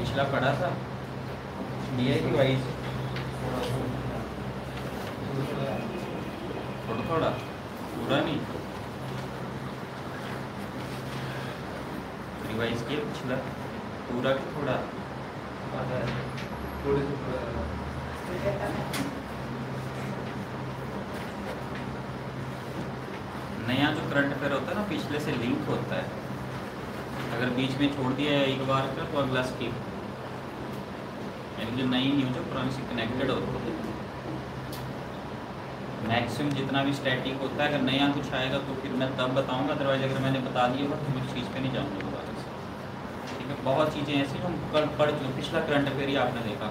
पिछला पढ़ा था DI वाइज थोड़ा थोड़ा पूरा नहीं रिवाइज किया पिछला पूरा कि थोड़ा नया जो करंट अफेयर होता है ना पिछले से लिंक होता है, अगर बीच में छोड़ दिया है एक बार का तो अगला स्किप, यानी जो नई न्यूज है पुरानी से कनेक्टेड होती है। मैक्सिमम जितना भी स्टैटिक होता है, अगर नया कुछ आएगा तो फिर मैं तब बताऊंगा, अदरवाइज अगर मैंने बता दिया होगा तो मैं उस चीज़ पे नहीं जाऊँगा दोबारा से। ठीक है, बहुत चीज़ें ऐसी हम कल पढ़ चुके, पिछला करंट अफेयर ही आपने देखा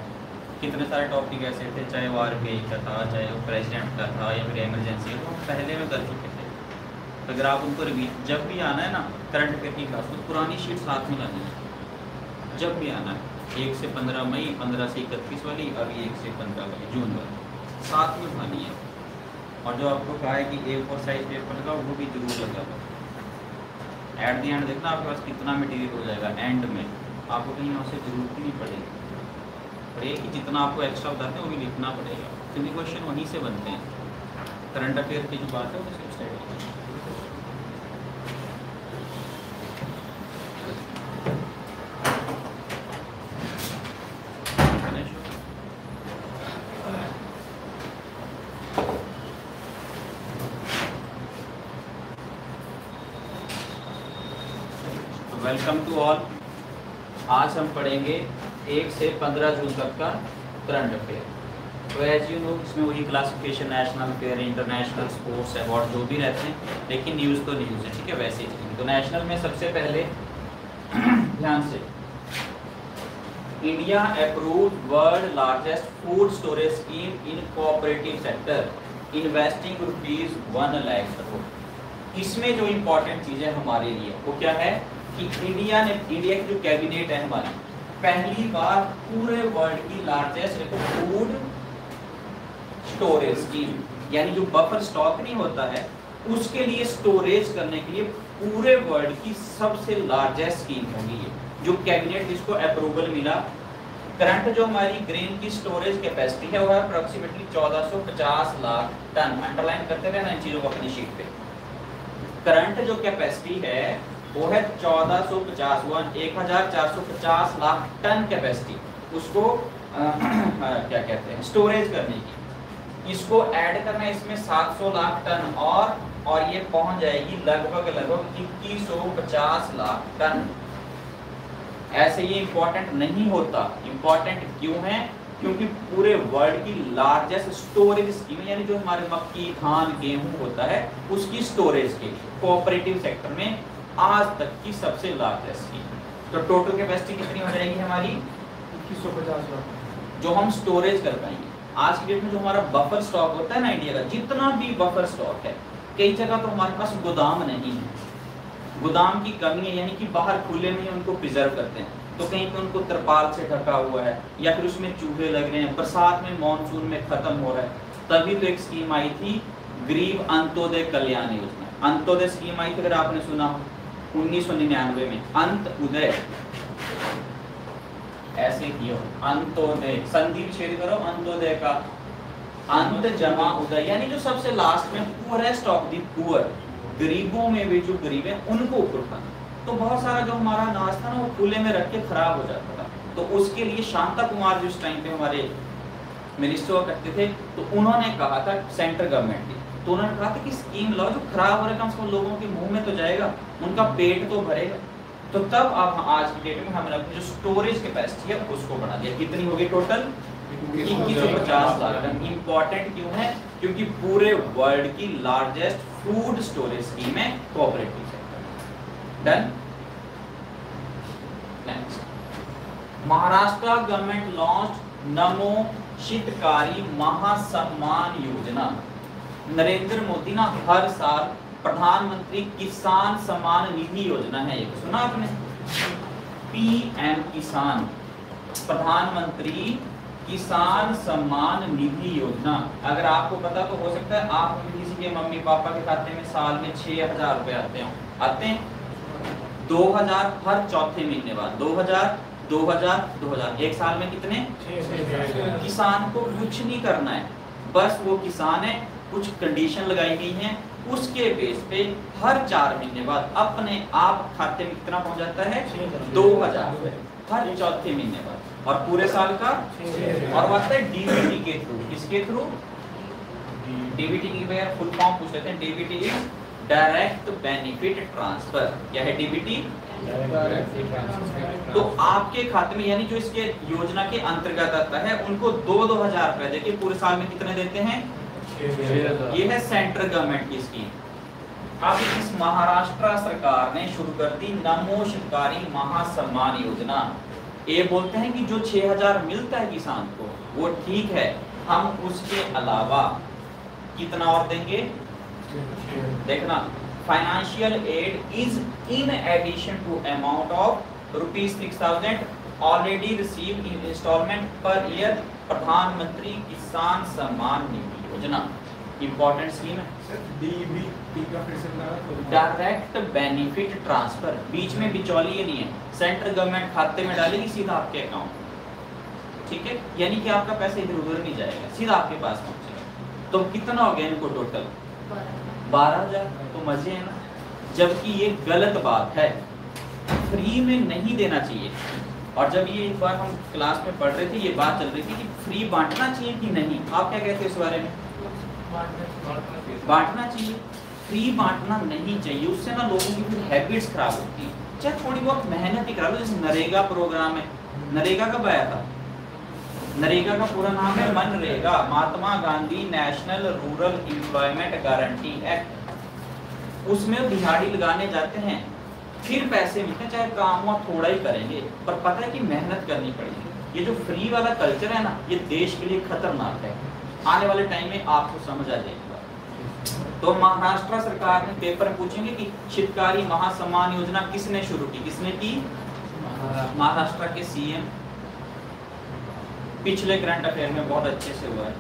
कितने सारे टॉपिक ऐसे थे, चाहे वार का था, चाहे वो प्रेसिडेंट का था या फिर इमरजेंसी का, तो हम पहले में कर चुके थे। तो अगर आप उनको रिवीज जब भी आना है ना करंट अफेयर की क्लास में, पुरानी शीट साथ में लानी है जब भी आना है। 1 से 15 मई, 15 से 31 वाली, अभी 1 से 15 वाली जून वाली साथ में उठानी है। और जो आपको कहा है कि A4 साइज पेपर लगा वो भी जरूर लगा लो। एट दी एंड देखना आपके पास कितना मटेरियल हो जाएगा, एंड में आपको कहीं और से जरूरत ही नहीं पड़ेगी। और एक ही जितना आपको एक्स्ट्रा बताते हैं वो भी लिखना पड़ेगा, क्योंकि क्वेश्चन वहीं से बनते हैं। करंट अफेयर की जो बात है वो सिर्फ स्टडी वेलकम टू ऑल। आज हम पढ़ेंगे 1 से 15 जून तक का करंट अफेयर। तो एज यू नो इसमें वही classification, national affair, international, sports, award जो भी रहते हैं, लेकिन न्यूज़ तो न्यूज़ है। ठीक है, वैसे ही तो नेशनल में सबसे पहले ध्यान से, India approved world largest food storage scheme in cooperative sector investing ₹1 lakh crore. इसमें जो इम्पोर्टेंट चीज़ें हमारे लिए वो क्या है कि इंडिया की जो कैबिनेट है हमारी, पहली बार पूरे वर्ल्ड की लार्जेस्ट फूड स्टोरेज स्कीम, यानी जो बफर स्टॉक नहीं होता है उसके लिए स्टोरेज करने के लिए पूरे वर्ल्ड की सबसे लार्जेस्ट स्कीम होगी ये, जो कैबिनेट जिसको अप्रूवल मिला। करंट जो हमारी ग्रेन की स्टोरेज कैपेसिटी है वो है अप्रोक्सीमेटली 1450 लाख टन। अंडरलाइन करते रहना इन चीजों को अपनी शीट पे। करंट जो कैपेसिटी है वो है 1450 लाख टन कैपेसिटी, उसको क्या कहते हैं, स्टोरेज करने की। इसको ऐड करना है इसमें 700 लाख टन और ये पहुंच जाएगी लगभग 2150 लाख टन। ऐसे ये इंपॉर्टेंट नहीं होता। इंपॉर्टेंट क्यों है? क्योंकि पूरे वर्ल्ड की लार्जेस्ट स्टोरेज स्कीम, यानी जो हमारे मक्की, धान, गेहूं होता है उसकी स्टोरेज के लिए कोऑपरेटिव सेक्टर में आज तक की सबसे लार्जेस्ट स्कीम। तो टोटल कैपेसिटी कितनी हो जाएगी हमारी? 2150 लाख, जो हम स्टोरेज कर पाएंगे। आज की डेट में जो हमारा बफर स्टॉक होता है ना इंडिया का, जितना भी बफर स्टॉक है, कई जगह तो हमारे पास गोदाम नहीं है, गोदाम की कमी है, यानी कि बाहर खुले में उनको प्रिजर्व करते हैं, तो कहीं पे उनको तरपाल से ढका हुआ है या फिर उसमें चूहे लग रहे हैं, बरसात में मानसून में खत्म हो रहा है। तभी तो एक स्कीम आई थी, गरीब अंत्योदय कल्याण योजना। अंत्योदय स्कीम आई थी, अगर आपने सुना हो 1999 में, अंत उदय, ऐसे ही हो, अंत्योदय, संधि छेद करो अंत्योदय का, अंत जमा उदय, यानी जो सबसे लास्ट में पुअरेस्ट ऑफ द पुअर, गरीबों में भी जो गरीब है उनको ऊपर उठाना। तो बहुत सारा जो हमारा अनाज था ना वो खुले में रख के खराब हो जाता था, तो उसके लिए शांता कुमार जिस टाइम पे हमारे मिनिस्टर करते थे, तो उन्होंने कहा था सेंट्रल गवर्नमेंट की, तो उन्होंने कहा था कि स्कीम लाओ जो खराब हो रहा है कम से कम लोगों के मुंह में तो जाएगा, उनका पेट तो भरेगा। तो तब अब आज की डेट में हमने अपनी जो स्टोरेज कैपेसिटी है उसको बढ़ा दिया। कितनी होगी टोटल? 2150 लाख टन। इंपॉर्टेंट क्यों है? क्योंकि पूरे वर्ल्ड की लार्जेस्ट फूड स्टोरेज स्कीम है cooperative sector. Done. Next, Maharashtra government launched नमो शीतकारी महासम्मान योजना। नरेंद्र मोदी ना हर साल प्रधानमंत्री किसान सम्मान निधि योजना है, ये सुना आपने? PM किसान, प्रधानमंत्री किसान सम्मान निधि योजना। अगर आपको पता तो हो सकता है आप किसी के मम्मी पापा के खाते में साल में 6000 रुपए आते हैं 2000 हर चौथे महीने बाद, 2000 2000 एक साल में कितने? किसान को कुछ नहीं करना है, बस वो किसान है, कुछ कंडीशन लगाई गई हैं, उसके बेस पे हर 4 महीने बाद अपने आप खाते में कितना पहुंच जाता है? 2000 हर चौथे महीने बाद, और पूरे साल का और आता है डीबीटी के थ्रू। किसके थ्रू? डीबीटी की फुल फॉर्म पूछ लेते हैं। DBT is direct benefit transfer. क्या है डीबीटी? तो आपके खाते में, यानी जो इसके योजना के अंतर्गत आता है, उनको 2-2000 रुपए देके पूरे साल में कितने देते हैं? ये है सेंट्रल गवर्नमेंट की स्कीम। अब इस महाराष्ट्र सरकार ने शुरू कर दी नमो शिवकारी महासम्मान योजना। ये बोलते हैं कि जो 6000 मिलता है किसान को वो ठीक है, हम उसके अलावा कितना और देंगे? देखना, financial aid is in addition to amount of ₹6000 already received in instalment per year, Pradhanmantri Kisan Samman Nidhi योजना। इंपॉर्टेंट स्कीम है। डीबीटी का फिर से डायरेक्ट बेनिफिट ट्रांसफर, बीच में बिचौलिए नहीं है, सेंट्रल गवर्नमेंट खाते में डालेगी सीधा आपके अकाउंट में, ठीक है? यानी कि आपका पैसा इधर उधर नहीं जाएगा, सीधा आपके पास पहुंचेगा। तो कितना हो गया इनको टोटल? 12000। तो मजे है ना, जबकि ये गलत बात है, फ्री में नहीं देना चाहिए। और जब ये एक बार हम क्लास में पढ़ रहे थे, ये बात चल रही थी कि फ्री बांटना चाहिए कि नहीं, आप क्या कहते हैं इस बारे में? बांटना चाहिए। फ्री बांटना नहीं चाहिए, उससे ना लोगों की फिर हैबिट्स खराब होती है। चाहे थोड़ी बहुत मेहनत ही करा लो, जैसे नरेगा प्रोग्राम है। नरेगा कब आया था? नरेगा का पूरा नाम है MNREGA, Mahatma Gandhi national rural employment guarantee act. उसमें दिहाड़ी लगाने जाते हैं, फिर पैसे मिलते हैं, चाहे काम हुआ थोड़ा ही करेंगे, पर पता है कि मेहनत करनी पड़ेगी। ये जो फ्री वाला कल्चर है ना, ये देश के लिए खतरनाक है। आने वाले टाइम में आपको समझ आ जाएगी। तो महाराष्ट्र सरकार ने पेपर पूछेंगे कि शिवकारी महासम्मान योजना किसने शुरू की? किसने की? महाराष्ट्र के सीएम। पिछले करंट अफेयर में बहुत अच्छे से हुआ है।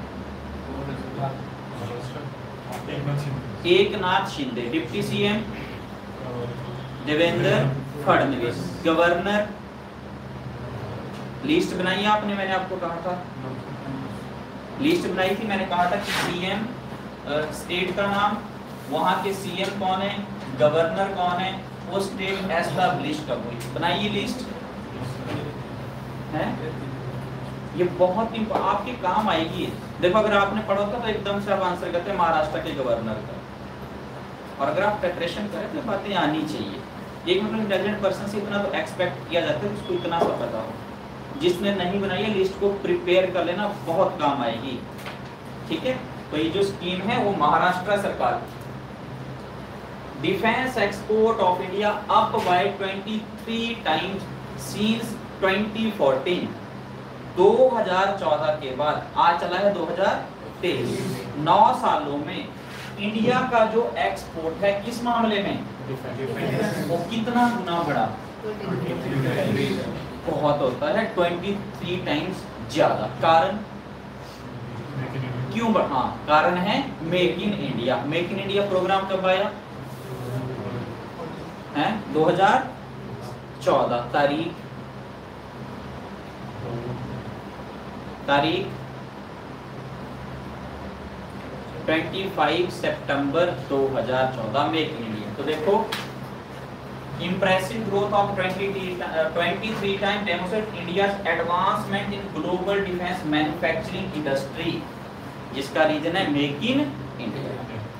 Eknath Shinde deputy CM, Devendra Fadnavis governor. List बनाई आपने, मैंने आपको कहा था, लिस्ट बनाई थी, मैंने कहा था कि सीएम स्टेट का नाम, वहां के सीएम कौन है, गवर्नर कौन है, वो स्टेट एस्टैब्लिश कब हुई, बनाइए लिस्ट है। ये बहुत ही आपके काम आएगी। देखो अगर आपने पढ़ा था तो एकदम से आप आंसर करते हैं महाराष्ट्र के गवर्नर का, और अगर आप प्रिपरेशन करें तो बातें आनी चाहिए। एक मतलब इंटेलिजेंट पर्सन से इतना तो एक्सपेक्ट किया जाता है, उसको इतना सा पता हो। जिसने नहीं बनाई है लिस्ट को प्रिपेयर कर लेना, बहुत काम आएगी, ठीक है? तो ये जो स्कीम है वो महाराष्ट्र सरकार, defence export of India up by 23 times since 2014। 2014 के बाद आज चला है 2023, 9 सालों में इंडिया का जो एक्सपोर्ट है किस मामले में, वो कितना गुना बढ़ा? बहुत होता है, 23 टाइम्स ज्यादा। कारण क्यों बढ़ा? कारण है make in India. Make in India programme कब आया है? 2014। तारीख 25 सितंबर 2014, मेक इन इंडिया। तो देखो, impressive growth of 23 times demonstrate India's advancement in global defense manufacturing industry, जिसका रीजन है मेक इन इंडिया,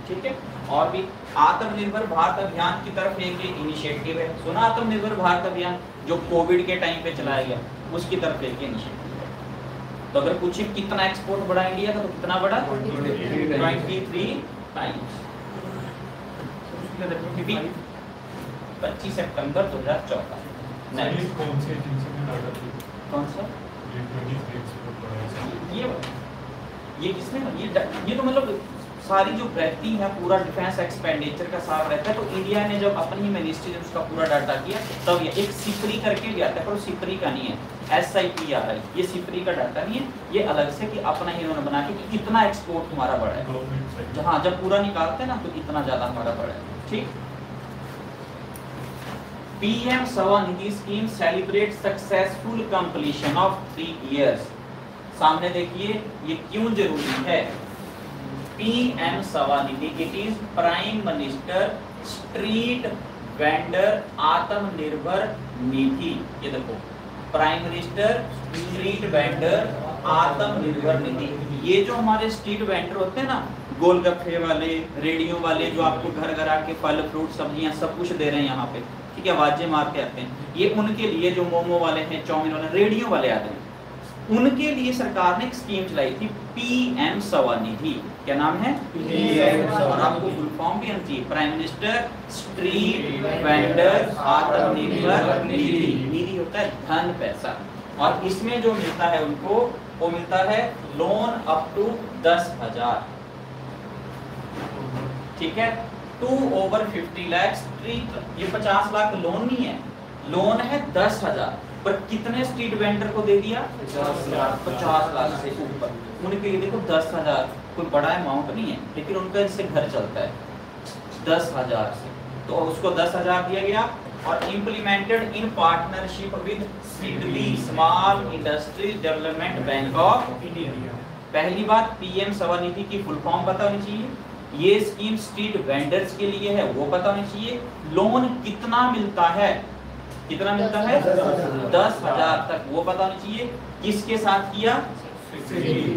ठीक है? और भी आत्मनिर्भर भारत अभियान की तरफ एक इनिशिएटिव है, सुना आत्मनिर्भर भारत अभियान जो कोविड के टाइम पे चलाया गया, उसकी तरफ एक इनिशिएटिव है। तो अगर पूछे कितना एक्सपोर्ट बढ़ा इंडिया का, तो कितना बढ़ा? 23 टाइम्स। 25 सितंबर 2014। कौन सा? ये किसने? ये तो मतलब सारी जो रहती है पूरा डिफेंस एक्सपेंडिचर का साफ रहता है। तो इंडिया ने जब अपनी ही मिनिस्ट्री ने उसका पूरा डाटा किया, तब ये एक सिपरी करके भी आता है, पर वो सिपरी का नहीं है, SIP आ रहा है। ये सिपरी का डाटा नहीं है, ये अलग से कि अपना ही इन्होंने बना के कि कितना एक्सपोर्ट हमारा बढ़ा है। जहाँ जब पूरा निकालते हैं ना, तो इतना ज्यादा हमारा बढ़ा है, ठीक। PM Svanidhi scheme celebrate successful completion of 3 years. सामने देखिए ये क्यों जरूरी है। PM Svanidhi, it is prime minister street vendor Atmanirbhar Nidhi. ये देखो prime minister street vendor Atmanirbhar Nidhi. ये जो हमारे स्ट्रीट वेंडर होते हैं ना, गोलगप्पे वाले, रेडियो वाले, जो आपको घर घर आके फल फ्रूट सब्जियां सब कुछ दे रहे हैं यहाँ पे, ठीक है, आवाजें मारते आते हैं, ये उनके लिए, जो मोमो वाले हैं, चाउमीन वाले, रेडियो वाले आते हैं, उनके लिए सरकार ने एक स्कीम चलाई थी पीएम स्वनिधि। क्या नाम है? और आपको फुल फॉर्म भी आती है, prime minister street vendor Atmanirbhar Nidhi. निधि होता है धन, पैसा, और इसमें जो मिलता है उनको, वो मिलता है लोन अप टू 10,000, ठीक है, 2 over 50 लाख स्ट्रीट। ये 50 लाख लोन नहीं है, लोन है 10,000, पर कितने स्ट्रीट वेंडर को दे दिया? 50 लाख से ऊपर। उनके लिए देखो 10,000 कोई बड़ा अमाउंट नहीं है, लेकिन उनका इससे घर चलता है 10,000 से, तो उसको 10,000 दिया गया। और implemented in partnership with Siddeley small industries development bank of India. पहली बात, पीएम स्वनिधि की फुल फॉर्म पता होनी चाहिए, ये स्कीम स्ट्रीट वेंडर्स के लिए है वो पता होना चाहिए, लोन कितना मिलता है, कितना मिलता है 10,000 तक वो पता होना चाहिए, किसके साथ किया,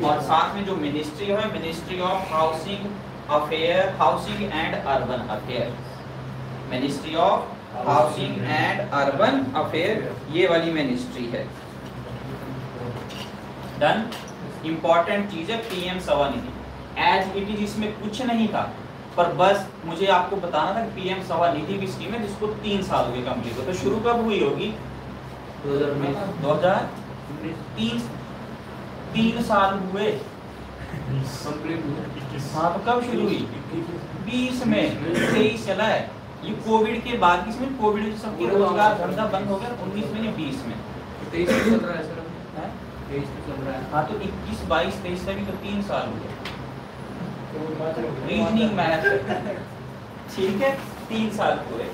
और साथ में जो मिनिस्ट्री है, ministry of housing affair, housing and urban affair, ministry of housing and urban affair, ये वाली मिनिस्ट्री है। डन। इंपॉर्टेंट चीज है PM Svanidhi, as it is इसमें कुछ नहीं था, पर बस मुझे आपको बताना था कि पीएम स्वनिधि की स्कीम है जिसको 3 साल हो गए कंप्लीट हो। तो शुरू कब हुई होगी? 2003, 3 साल हुए हाँ, तो कब शुरू हुई? 20 में, 23 चला है, ये कोविड के बाद, इसमें कोविड में सबके रोजगार धंधा बंद हो गया, 19 में, 20 में, 23 चल रहा है सर, 23 चल रहा है। हाँ, तो 21, 22, 23 से भी तो 3 साल हुए। रीजनिंग मैथ, ठीक है, 3 साल हुए।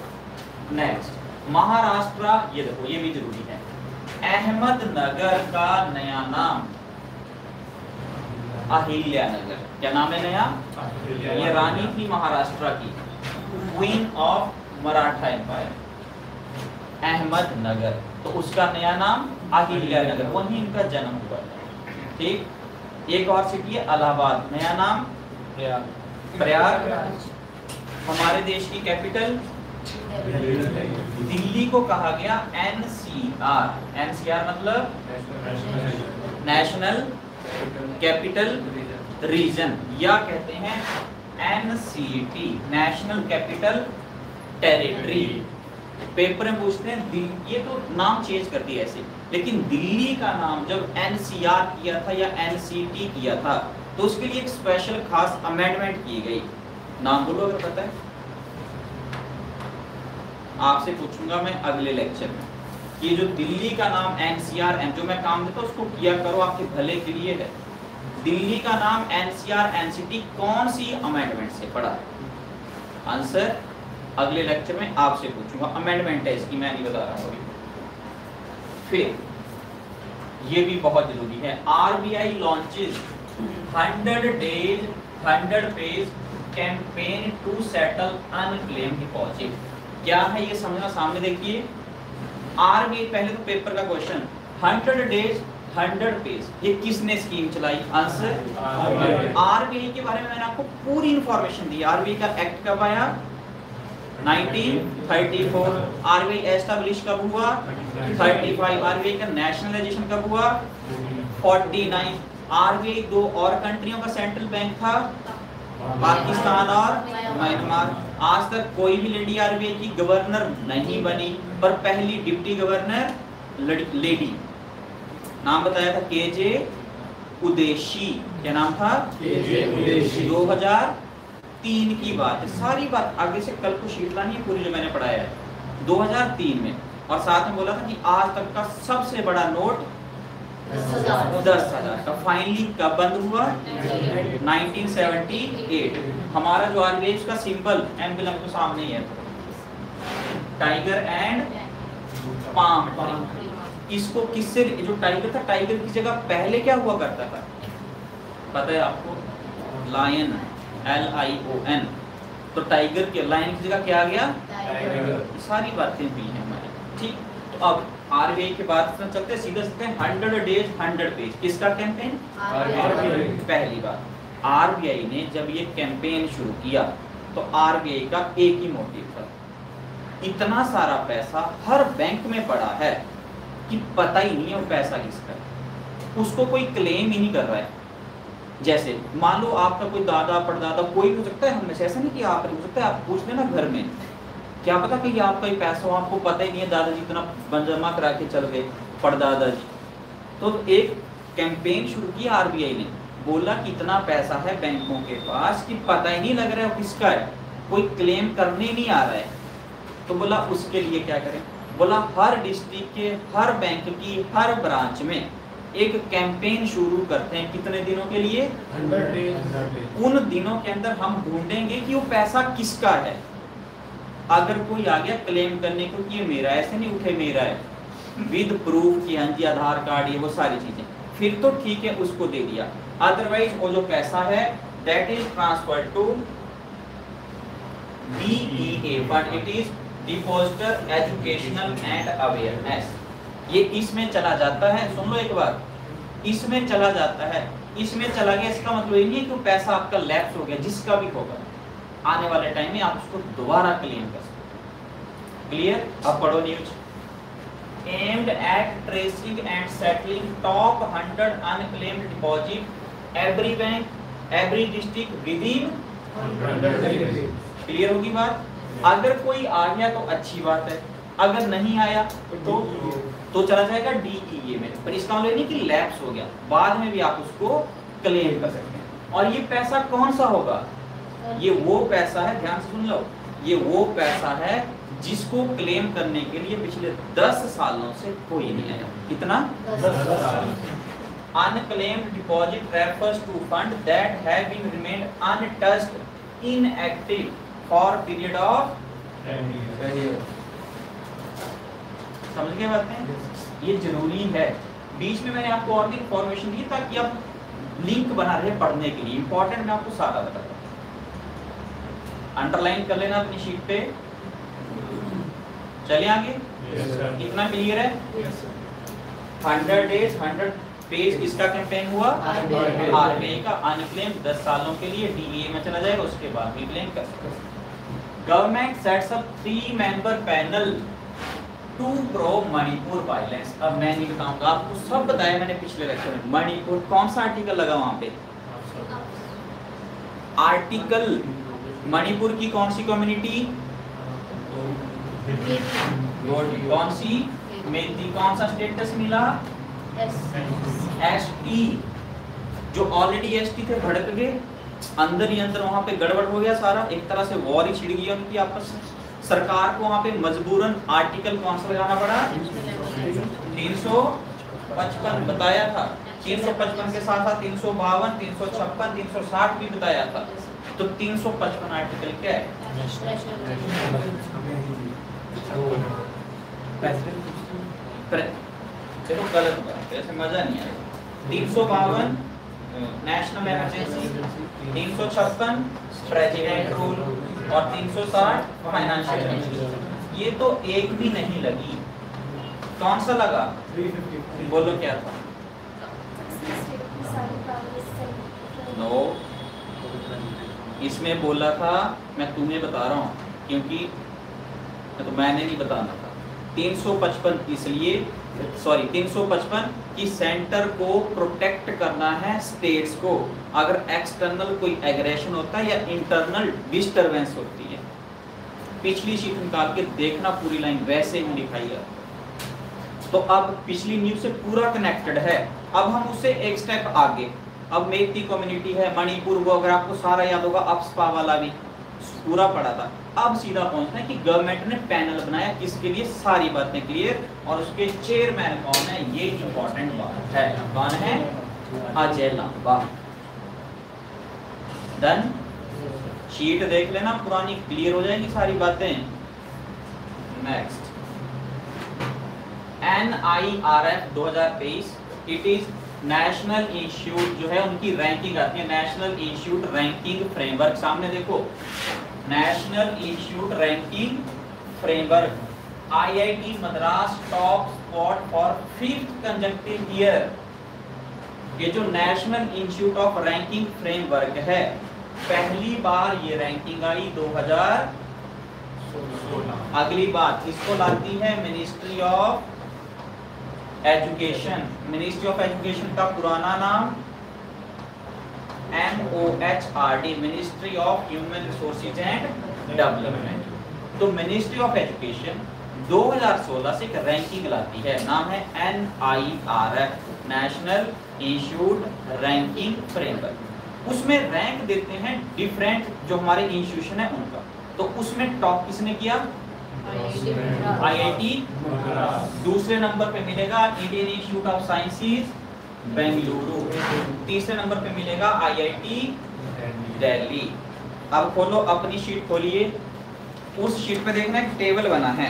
नेक्स्ट महाराष्ट्र, ये देखो ये भी जरूरी है। अहमदनगर का नया नाम अहिल्यानगर। क्या नाम है नया? ये रानी थी महाराष्ट्र की, queen of Maratha empire, Ahmednagar, तो उसका नया नाम अहिल्यानगर, वहीं इनका जन्म हुआ। ठीक। एक और सिटी है इलाहाबाद, नया नाम प्रयाग। हमारे देश की कैपिटल दिल्ली को कहा गया एनसीआर। एनसीआर मतलब नेशनल कैपिटल रीजन, या कहते हैं NCT, national capital territory. Paper में पूछते हैं, ये तो नाम चेंज कर दिया ऐसे, लेकिन दिल्ली का नाम जब एनसीआर किया था या एनसीटी किया था, तो उसके लिए एक स्पेशल खास अमेंडमेंट की गई। नाम बोलो अगर पता है, आपसे पूछूंगा मैं अगले लेक्चर में। ये जो दिल्ली का नाम एनसीआर, जो मैं काम देता हूं उसको किया करो, आपके भले के लिए है। दिल्ली का नाम एनसीआर एनसीटी कौन सी अमेंडमेंट से पड़ा है? आंसर अगले लेक्चर में आपसे पूछूंगा। अमेंडमेंट है इसकी, मैं नहीं बता रहा हूं अभी। फिर ये भी बहुत जरूरी है, RBI launches 100 days 100 page campaign to settle unclaim deposit. क्या है ये समझना, सामने देखिए। आरबीआई, पहले तो पेपर का क्वेश्चन, 100 days 100 पेज, ये किसने स्कीम चलाई? आंसर आरबीआई के बारे में मैंने आपको पूरी इंफॉर्मेशन दी। आरबीआई का एक्ट कब आया? 1934। आरबीआई एस्टैब्लिश कब हुआ? 35। आरबीआई का नेशनलाइजेशन कब हुआ? 49। आरबीआई 2 और कंट्रियों का सेंट्रल बैंक था, पाकिस्तान और म्यांमार। आज तक कोई भी लेडी आरबीआई की गवर्नर नहीं बनी, पर पहली डिप्टी गवर्नर लेडी, नाम बताया था केजे उदेशी। क्या नाम था? केजे उदेशी। 2003 की बात है, सारी बात आगे से कल को शीट लानी है पूरी जो मैंने पढ़ाया है। 2003 में, और साथ में बोला था कि आज तक का सबसे बड़ा नोट 10,000 का फाइनली कब बंद हुआ? 1978। हमारा जो आरबीआई का सिंबल एम्बलम तो सामने ही है। Tiger and palm tree. इसको किससे, जो टाइगर था, टाइगर की जगह पहले क्या हुआ करता था पता है आपको? Lion, LION। तो टाइगर के लायन की जगह क्या आ गया? टाइगर। सारी बातें हुई हैं हमारी, ठीक। तो अब RBI के बाद चलते हैं सीधा सीधे 100 डेज 100 पेज। किसका कैंपेन? पहली बात, RBI ने जब ये कैंपेन शुरू किया तो RBI का एक ही मोटिव था, इतना सारा पैसा हर बैंक में पड़ा है कि पता ही नहीं है वो पैसा किसका है, उसको कोई क्लेम ही नहीं कर रहा है। जैसे मान लो आपका कोई दादा परदादा कोई हो सकता है, हमेशा ऐसा नहीं कि आप हो सकता है, आप पूछ लेना घर में, क्या पता कि आपका ही पैसा हो, आपको पता ही नहीं है, दादाजी इतना जमा करा के चल गए, परदादा जी। तो एक कैंपेन शुरू की RBI ने, बोला कि इतना पैसा है बैंकों के पास कि पता ही नहीं लग रहा है किसका है, कोई क्लेम करने नहीं आ रहा है। तो बोला उसके लिए क्या करें? बोला हर डिस्ट्रिक्ट के हर बैंक की हर ब्रांच में एक कैंपेन शुरू करते हैं। कितने दिनों के लिए? 100 डेज। उन दिनों के अंदर हम ढूंढेंगे कि वो पैसा किसका है। अगर कोई आ गया क्लेम करने को कि ये मेरा, ऐसे नहीं उठे मेरा है, विद प्रूफ कि हाँ जी आधार कार्ड ये वो सारी चीजें, फिर तो ठीक है उसको दे दिया। अदरवाइज वो जो पैसा है that is transferred to DEA fund, it is depositor educational and awareness. ये इसमें चला जाता है, सुन लो एक बार, इसमें चला जाता है। इसमें चला गया इसका मतलब ये नहीं है कि पैसा आपका लैप्स हो गया, जिसका भी होगा आने वाले टाइम में आप उसको दोबारा क्लेम कर सकते। क्लियर? अब पढ़ो news. Aimed at tracing and settling top 100 unclaimed deposit every bank every district with in 100 days. Clear होगी बात? अगर कोई आ गया तो अच्छी बात है, अगर नहीं आया तो चला जाएगा DEA में। पर इसका मतलब नहीं कि लैप्स हो गया, बाद में भी आप उसको क्लेम कर सकते हैं। और ये पैसा कौन सा होगा? ये वो पैसा है, ध्यान से सुन लो, ये वो पैसा है जिसको क्लेम करने के लिए पिछले 10 सालों से कोई नहीं आया। कितना? 10 साल। Unclaimed deposit refers to fund that have been remained untouched, inactive for period of 10 years। समझ गए बातें? ये जरूरी है। बीच में मैंने आपको और भी इंफॉर्मेशन दी ताकि आप लिंक बना रहे पढ़ने के लिए, इंपॉर्टेंट मैं आपको सारा बता रहा हूं। अंडरलाइन कर लेना अपनी शीट पे। चलिए आगे। इतना क्लियर है? 100 डेज 100 पेज किसका कैंपेन हुआ? RBI का। अनक्लेम 10 सालों के लिए DEA में चला जाएगा, उसके बाद भी क्लेम कर सकते हैं। Government sets up 3 member panel to pro Manipur violence. अब मैं नहीं बताऊंगा, आपको सब बताया मैंने पिछले लेक्चर में। मणिपुर कौन सा आर्टिकल लगा वहां पे? आर्टिकल मणिपुर की कौन सी कम्युनिटी? कौन सी? मेती। कौन सा स्टेटस मिला? ST। जो ऑलरेडी ST थे भड़क गए, अंदर ही अंदर वहां पे गड़बड़ हो गया सारा, एक तरह से वॉर ही छिड़ गई उनकी आपस में। सरकार को वहां पे मजबूरन आर्टिकल कौन सा लगाना पड़ा? 355 बताया था। 355 के साथ साथ 352, 356, 360 भी बताया था। तो 355 आर्टिकल क्या है? चलो गलत बात है, ऐसे मजा नहीं आएगा। 352 नेशनल इमरजेंसी, 356 प्रेसिडेंट रूल और 360 फाइनेंशियल इमरजेंसी। ये तो एक भी नहीं लगी। कौन सा लगा? 350। बोलो क्या था? नो, इसमें बोला था, मैं तुम्हें बता रहा हूँ क्योंकि तो मैंने नहीं बताना था। 355 इसलिए, सॉरी 355 कि सेंटर को प्रोटेक्ट करना है स्टेट्स को, अगर एक्सटर्नल कोई एग्रेशन होता है या इंटरनल डिस्टरबेंस होती है। पिछली शीट निकाल के देखना, पूरी लाइन वैसे ही लिखाई है। तो अब पिछली न्यूज से पूरा कनेक्टेड है। अब हम उससे एक स्टेप आगे, अब मेती कम्युनिटी है, मणिपुर, वो अगर आपको सारा याद होगा, अप्सपा वाला भी पूरा पड़ा था। अब सीधा पहुंचना है कि गवर्नमेंट ने पैनल बनाया, किसके लिए? सारी बातें क्लियर। और उसके चेयरमैन कौन है? ये इंपॉर्टेंट बात है। कौन है? अजय लांबा। डन। शीट देख लेना पुरानी, क्लियर हो जाएगी सारी बातें। Next NIRF 2023, it is national institute, जो है उनकी रैंकिंग आती है, नेशनल इंस्टीट्यूट रैंकिंग फ्रेमवर्क। सामने देखो, national institute ranking framework, IIT Madras top spot for 5th consecutive year. ये जो national institute of ranking framework है, पहली बार ये रैंकिंग आई 2016। अगली बात, इसको लाती है ministry of education. Ministry of education का पुराना नाम MOHRD, ministry of human resources and development. तो मिनिस्ट्री ऑफ एजुकेशन 2016 से एक रैंकिंग लाती है, नाम है NIRF, national institute ranking framework. उसमें रैंक देते हैं डिफरेंट जो हमारे इंस्टीट्यूशन है उनका। तो उसमें टॉप किसने किया? IIT। दूसरे नंबर पे मिलेगा Indian institute of sciences Bengaluru. तीसरे नंबर पे मिलेगा IIT दिल्ली। अब खोलो अपनी शीट, खोलिए, उस शीट पे देखना एक टेबल बना है,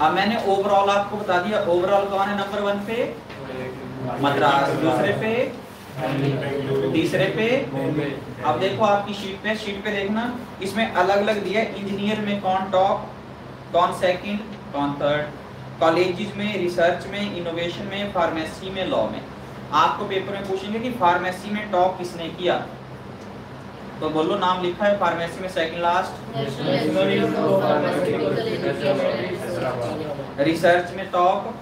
अब मैंने ओवरऑल आपको बता दिया। ओवरऑल कौन है नंबर 1 पे? मद्रास। दूसरे पे? तीसरे पे? अब देखो आपकी शीट पे देखना, इसमें अलग अलग दिया है। इंजीनियर में कौन टॉप, कौन सेकंड, कौन थर्ड, कॉलेजेस में, रिसर्च में, इनोवेशन में, फार्मेसी में, लॉ में। आपको पेपर में पूछेंगे कि फार्मेसी में टॉप किसने किया, तो बोलो नाम लिखा है फार्मेसी में सेकंड लास्ट। रिसर्च में top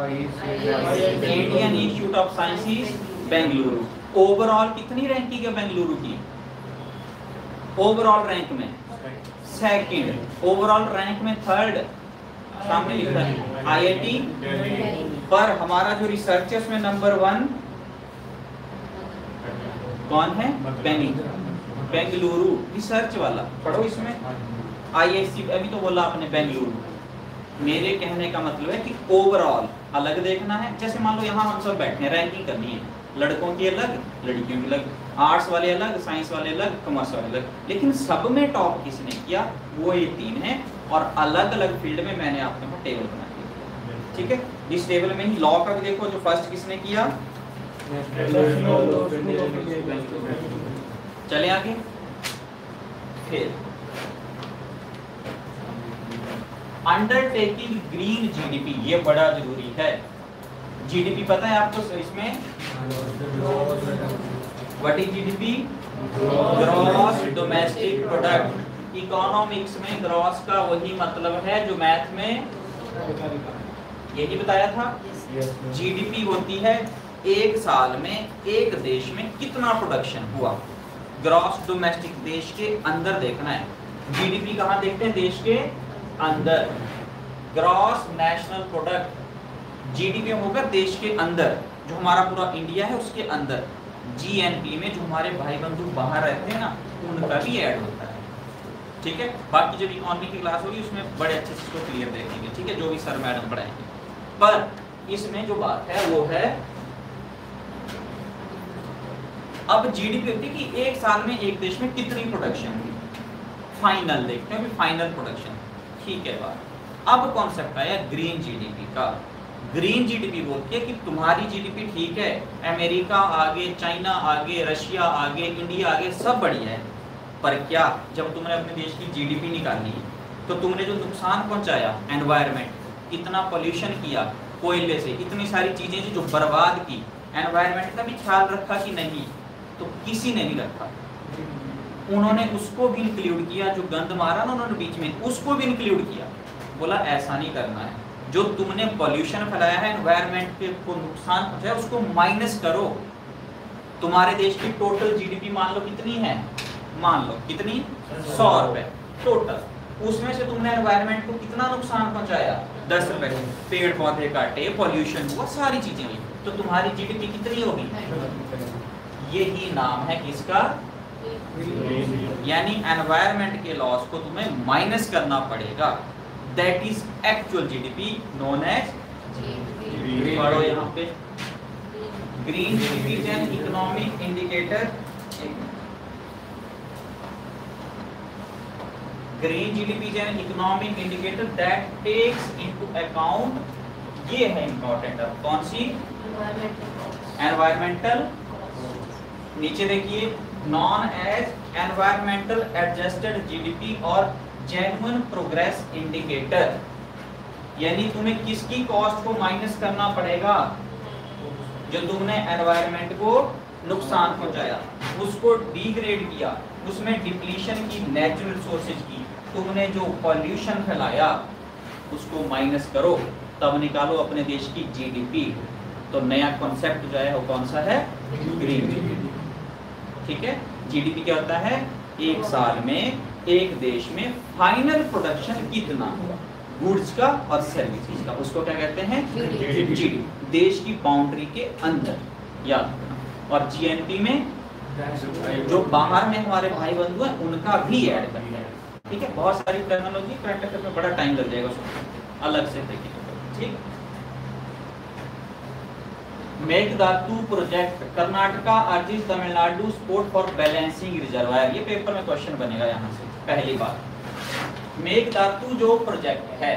Indian institute of sciences Bengaluru. Overall कितनी रैंकिंग है बेंगलुरु की? ओवरऑल रैंक में सेकंड, ओवरऑल रैंक में थर्ड, सामने लिखा है IIT। पर हमारा जो रिसर्च है उसमें नंबर 1 कौन है? बेंगलुरु रिसर्च वाला। पढ़ो इसमें IIC, अभी तो बोला आपने बेंगलुरु। मेरे कहने का मतलब है कि ओवरऑल अलग देखना है। जैसे मान लो यहाँ हम सब बैठे हैं, रैंकिंग करनी है, लड़कों की अलग, लड़कियों की अलग, आर्ट्स वाले अलग, साइंस वाले अलग, कॉमर्स वाले अलग, लेकिन सब में टॉप किसने किया वो ये 3 है। और अलग अलग फील्ड में मैंने आपको टेबल बना दिया, ठीक है। इस टेबल में ही लॉ का भी देखो, जो फर्स्ट किसने किया, चले आगे। फिर अंडरटेकिंग ग्रीन GDP, ये बड़ा जरूरी है। GDP पता है आपको इसमें? What is GDP? Gross domestic product. Economics में ग्रॉस का वही मतलब है जो मैथ में यही बताया था। GDP होती है एक साल में एक देश में कितना प्रोडक्शन हुआ, ग्रॉस डोमेस्टिक, देश के अंदर देखना है। GDP कहाँ देखते हैं? देश के अंदर। ग्रॉस नेशनल प्रोडक्ट GDP होगा देश के अंदर, जो हमारा पूरा इंडिया है उसके अंदर। GNP में जो हमारे भाई बंधु बाहर रहते हैं ना, उनका भी ऐड होता है, ठीक है। बाकी जब इकोनॉमी की क्लास होगी उसमें बड़े अच्छे से इसको क्लियर देखेंगे, ठीक है, जो भी सर मैडम पढ़ाएंगे। पर इसमें जो बात है वो है, अब GDP होती है कि एक साल में एक देश में कितनी प्रोडक्शन हुई, फाइनल देखते हैं, फाइनल प्रोडक्शन, ठीक है। बात अब कॉन्सेप्ट आया ग्रीन GDP का। ग्रीन GDP बोलती है कि तुम्हारी GDP ठीक है, अमेरिका आगे, चाइना आगे, रशिया आगे, इंडिया आगे, सब बढ़िया है, पर क्या जब तुमने अपने देश की GDP निकाली तो तुमने जो नुकसान पहुंचाया एनवायरनमेंट, इतना पोल्यूशन किया कोयले से, इतनी सारी चीजें जो बर्बाद की, एनवायरनमेंट का भी ख्याल रखा कि नहीं? तो किसी ने नहीं रखा। उन्होंने उसको भी इंक्लूड किया, जो गंद मारा ना उन्होंने बीच में, उसको भी इंक्लूड किया। बोला ऐसा नहीं करना है, जो तुमने पोल्यूशन फैलाया है, एनवायरनमेंट को नुकसान पहुंचाया, उसको माइनस करो। तुम्हारे देश की टोटल GDP मान लो कितनी है, मान लो कितनी, 100 रुपए टोटल, उसमें से तुमने एनवायरनमेंट को कितना नुकसान पहुंचाया, 10 रुपए। पेड़ पौधे काटे, पोल्यूशन हुआ, सारी चीजें हुई, तो तुम्हारी GDP कितनी होगी? यही नाम है किसका? यानी एनवायरनमेंट के लॉस को तुम्हें माइनस करना पड़ेगा। That is actual GDP known as. पढ़ो यहाँ पे green GDP is an economic indicator, green GDP is an economic indicator that takes into account, ये है इंपॉर्टेंट, अब कौन सी, एनवायरमेंटल, नीचे देखिए known as environmental adjusted GDP और जेन्युइन प्रोग्रेस इंडिकेटर, यानी तुम्हें किसकी कॉस्ट को माइनस करना पड़ेगा, जो तुमने एनवायरमेंट को नुकसान पहुंचाया, उसको डिग्रेड किया, उसमें डिप्लीशन की, नेचुरल रिसोर्सेज की, तुमने जो पॉल्यूशन फैलाया उसको माइनस करो, तब निकालो अपने देश की जीडीपी। तो नया कॉन्सेप्ट जो है वो कौन सा है, ग्रीन जीडीपी। ठीक है, जीडीपी क्या होता है, एक साल में एक देश में फाइनल प्रोडक्शन कितना हुआ गुड्स का और सर्विसेज का, उसको क्या कहते हैं, जीडीपी, देश की बाउंड्री के अंदर, याद रखना। और जीएनपी में जो बाहर में हमारे भाई बंधु हैं उनका भी ऐड करना है। ठीक है, बहुत सारी टर्मिनोलॉजी करंट अफेयर में बड़ा टाइम लग जाएगा, उसको अलग से देखिए। ठीक, Mekedatu project, Karnataka urges Tamil Nadu support for balancing reservoir, ये पेपर में क्वेश्चन बनेगा यहाँ से। पहली बात, मेघदातु जो प्रोजेक्ट है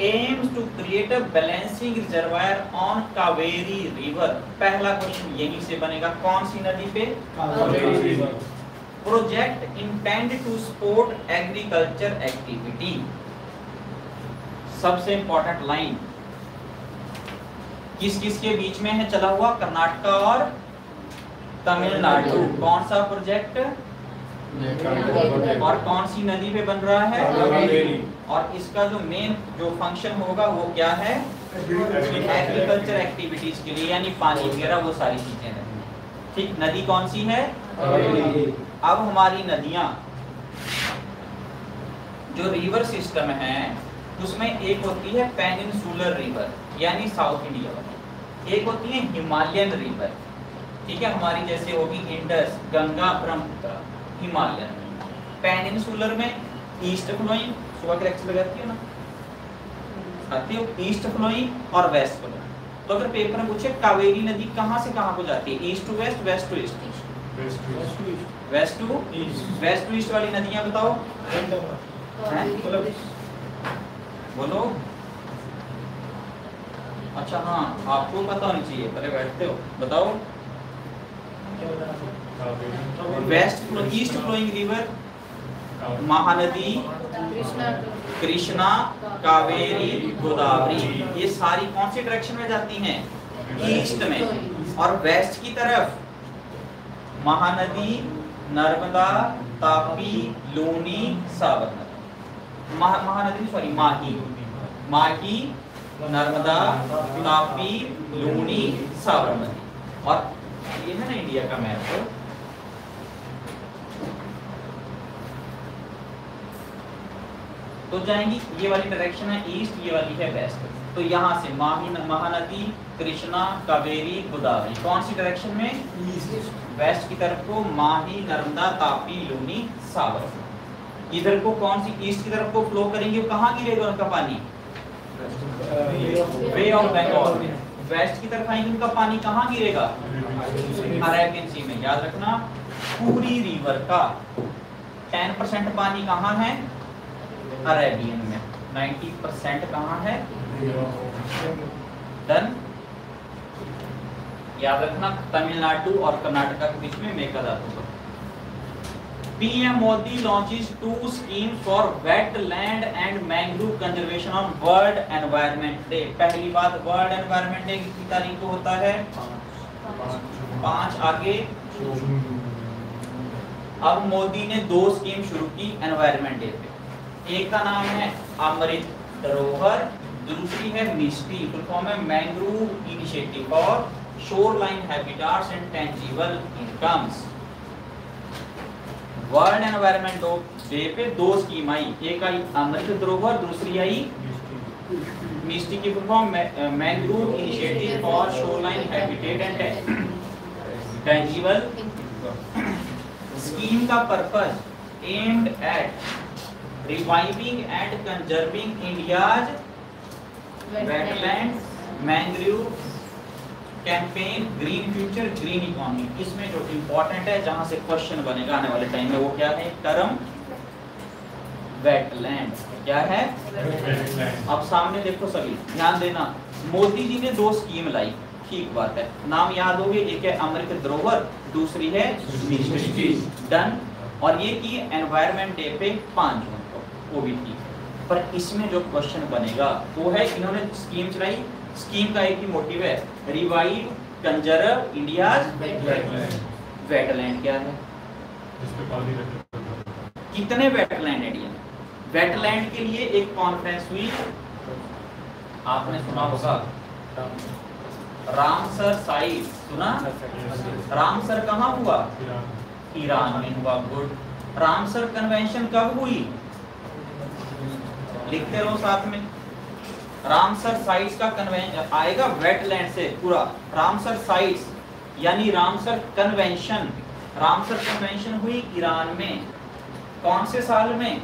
aims to create a balancing reservoir on Kaveri river, पहला क्वेश्चन यहीं से बनेगा, कौन सी नदी पे, Kaveri river. Project intend to support agriculture activity, सबसे इंपॉर्टेंट लाइन, किस किस के बीच में है चला हुआ, कर्नाटका और तमिलनाडु। कौन सा प्रोजेक्ट, और कौन सी नदी पे बन रहा है, और इसका जो मेन जो फंक्शन होगा वो क्या है, एग्रीकल्चर एक्टिविटीज के लिए, यानी पानी वगैरह वो सारी चीजें हैं। ठीक, नदी कौन सी है, अब हमारी नदियां जो रिवर सिस्टम है उसमें एक होती है पेनिनसुलर रिवर यानी साउथ इंडिया वाली, एक होती है हिमालयन रिवर। ठीक है, हमारी जैसे होगी Indus, Ganga, Brahmaputra, Himalayan. Peninsular में ईस्ट फ्लोइंग, सुबह के लेक्चर लगाती हो ना, आती हो, ईस्ट फ्लोइंग और वेस्ट फ्लोइंग। तो अगर पेपर में पूछे कावेरी नदी कहाँ से कहाँ को जाती है, east to west, west to east, west to east वाली नदियां बताओ, बोलो। अच्छा हाँ, आपको पता होनी चाहिए, पहले बैठते हो, बताओ। West east flowing river, Mahanadi, Krishna, Kaveri, Godavari, ये सारी कौन सी डायरेक्शन में जाती हैं, ईस्ट में। और वेस्ट की तरफ महानदी, नर्मदा, तापी, लूनी, साबरमती, महानदी सॉरी माही, माही, नर्मदा, तापी, लूनी, साबरमती। और ये है ना इंडिया का मैप, तो जाएंगी, ये वाली डायरेक्शन है ईस्ट, ये वाली है वेस्ट। तो यहाँ से महानदी, कृष्णा, कावेरी, गोदावरी कौन सी डायरेक्शन में, ईस्ट, वेस्ट की तरफ को माही, नर्मदा, तापी, लूनी, साबरमती। इधर को कौन सी, ईस्ट की तरफ को फ्लो करेंगे, कहाँ गिरेगा उनका पानी, वे ऑफ बंगाल में। वेस्ट की तरफ आएंगे उनका पानी कहाँ गिरेगा, अरेबियन सी में। याद रखना, पूरी रिवर का 10% पानी कहाँ है, अरेबियन में, 90% कहाँ है, डन। याद रखना, तमिलनाडु और कर्नाटका के बीच में Mekedatu. PM Modi launches 2 scheme for wetland and mangrove conservation on world environment day. पहली बात, वर्ल्ड एनवायरनमेंट डे कितनी तारीख को होता है, 5। आगे अब मोदी ने 2 स्कीम शुरू की एनवायरनमेंट डे पे। एक का नाम है अमृत धरोहर, दूसरी है मिस्टी, फुल फॉर्म है mangrove initiative for shoreline habitats and tangible incomes. World environment day पे 2 स्कीम आई, एक आई अमृत धरोहर, दूसरी आई मिस्टी की full form mangrove initiative for shoreline habitat and tangible. Scheme का purpose aimed at reviving and conserving India's wetlands, mangrove campaign green future green economy, इसमें जो important है जहां से क्वेश्चन बनेगा आने वाले टाइम में वो क्या है, टर्म वेटलैंड। क्या है? अब सामने देखो सभी ध्यान देना, मोदी जी ने 2 स्कीम लाई, ठीक बात है, नाम याद होगी, एक है अमृत धरोहर, दूसरी है डन, और ये की एनवायरमेंट डे पे 5 जून को, वो भी ठीक है। पर इसमें जो क्वेश्चन बनेगा वो है, इन्होंने स्कीम चलाई, स्कीम का एक ही मोटिव है, रिवाइव कंजर्व इंडियाज वेटलैंड। क्या है? कितने वेटलैंड इंडिया में? वेटलैंड के लिए एक कॉन्फ्रेंस हुई, आपने सुना होगा, रामसर साइट, सुना? रामसर कहाँ हुआ? ईरान में हुआ। गुड। रामसर कन्वेंशन कब हुई? लिखते रहो साथ में। रामसर साइट्स का कन्वेंशन आएगा वेटलैंड से पूरा। रामसर साइट्स यानी रामसर कन्वेंशन, रामसर कन्वेंशन हुई ईरान में, कौन से साल में?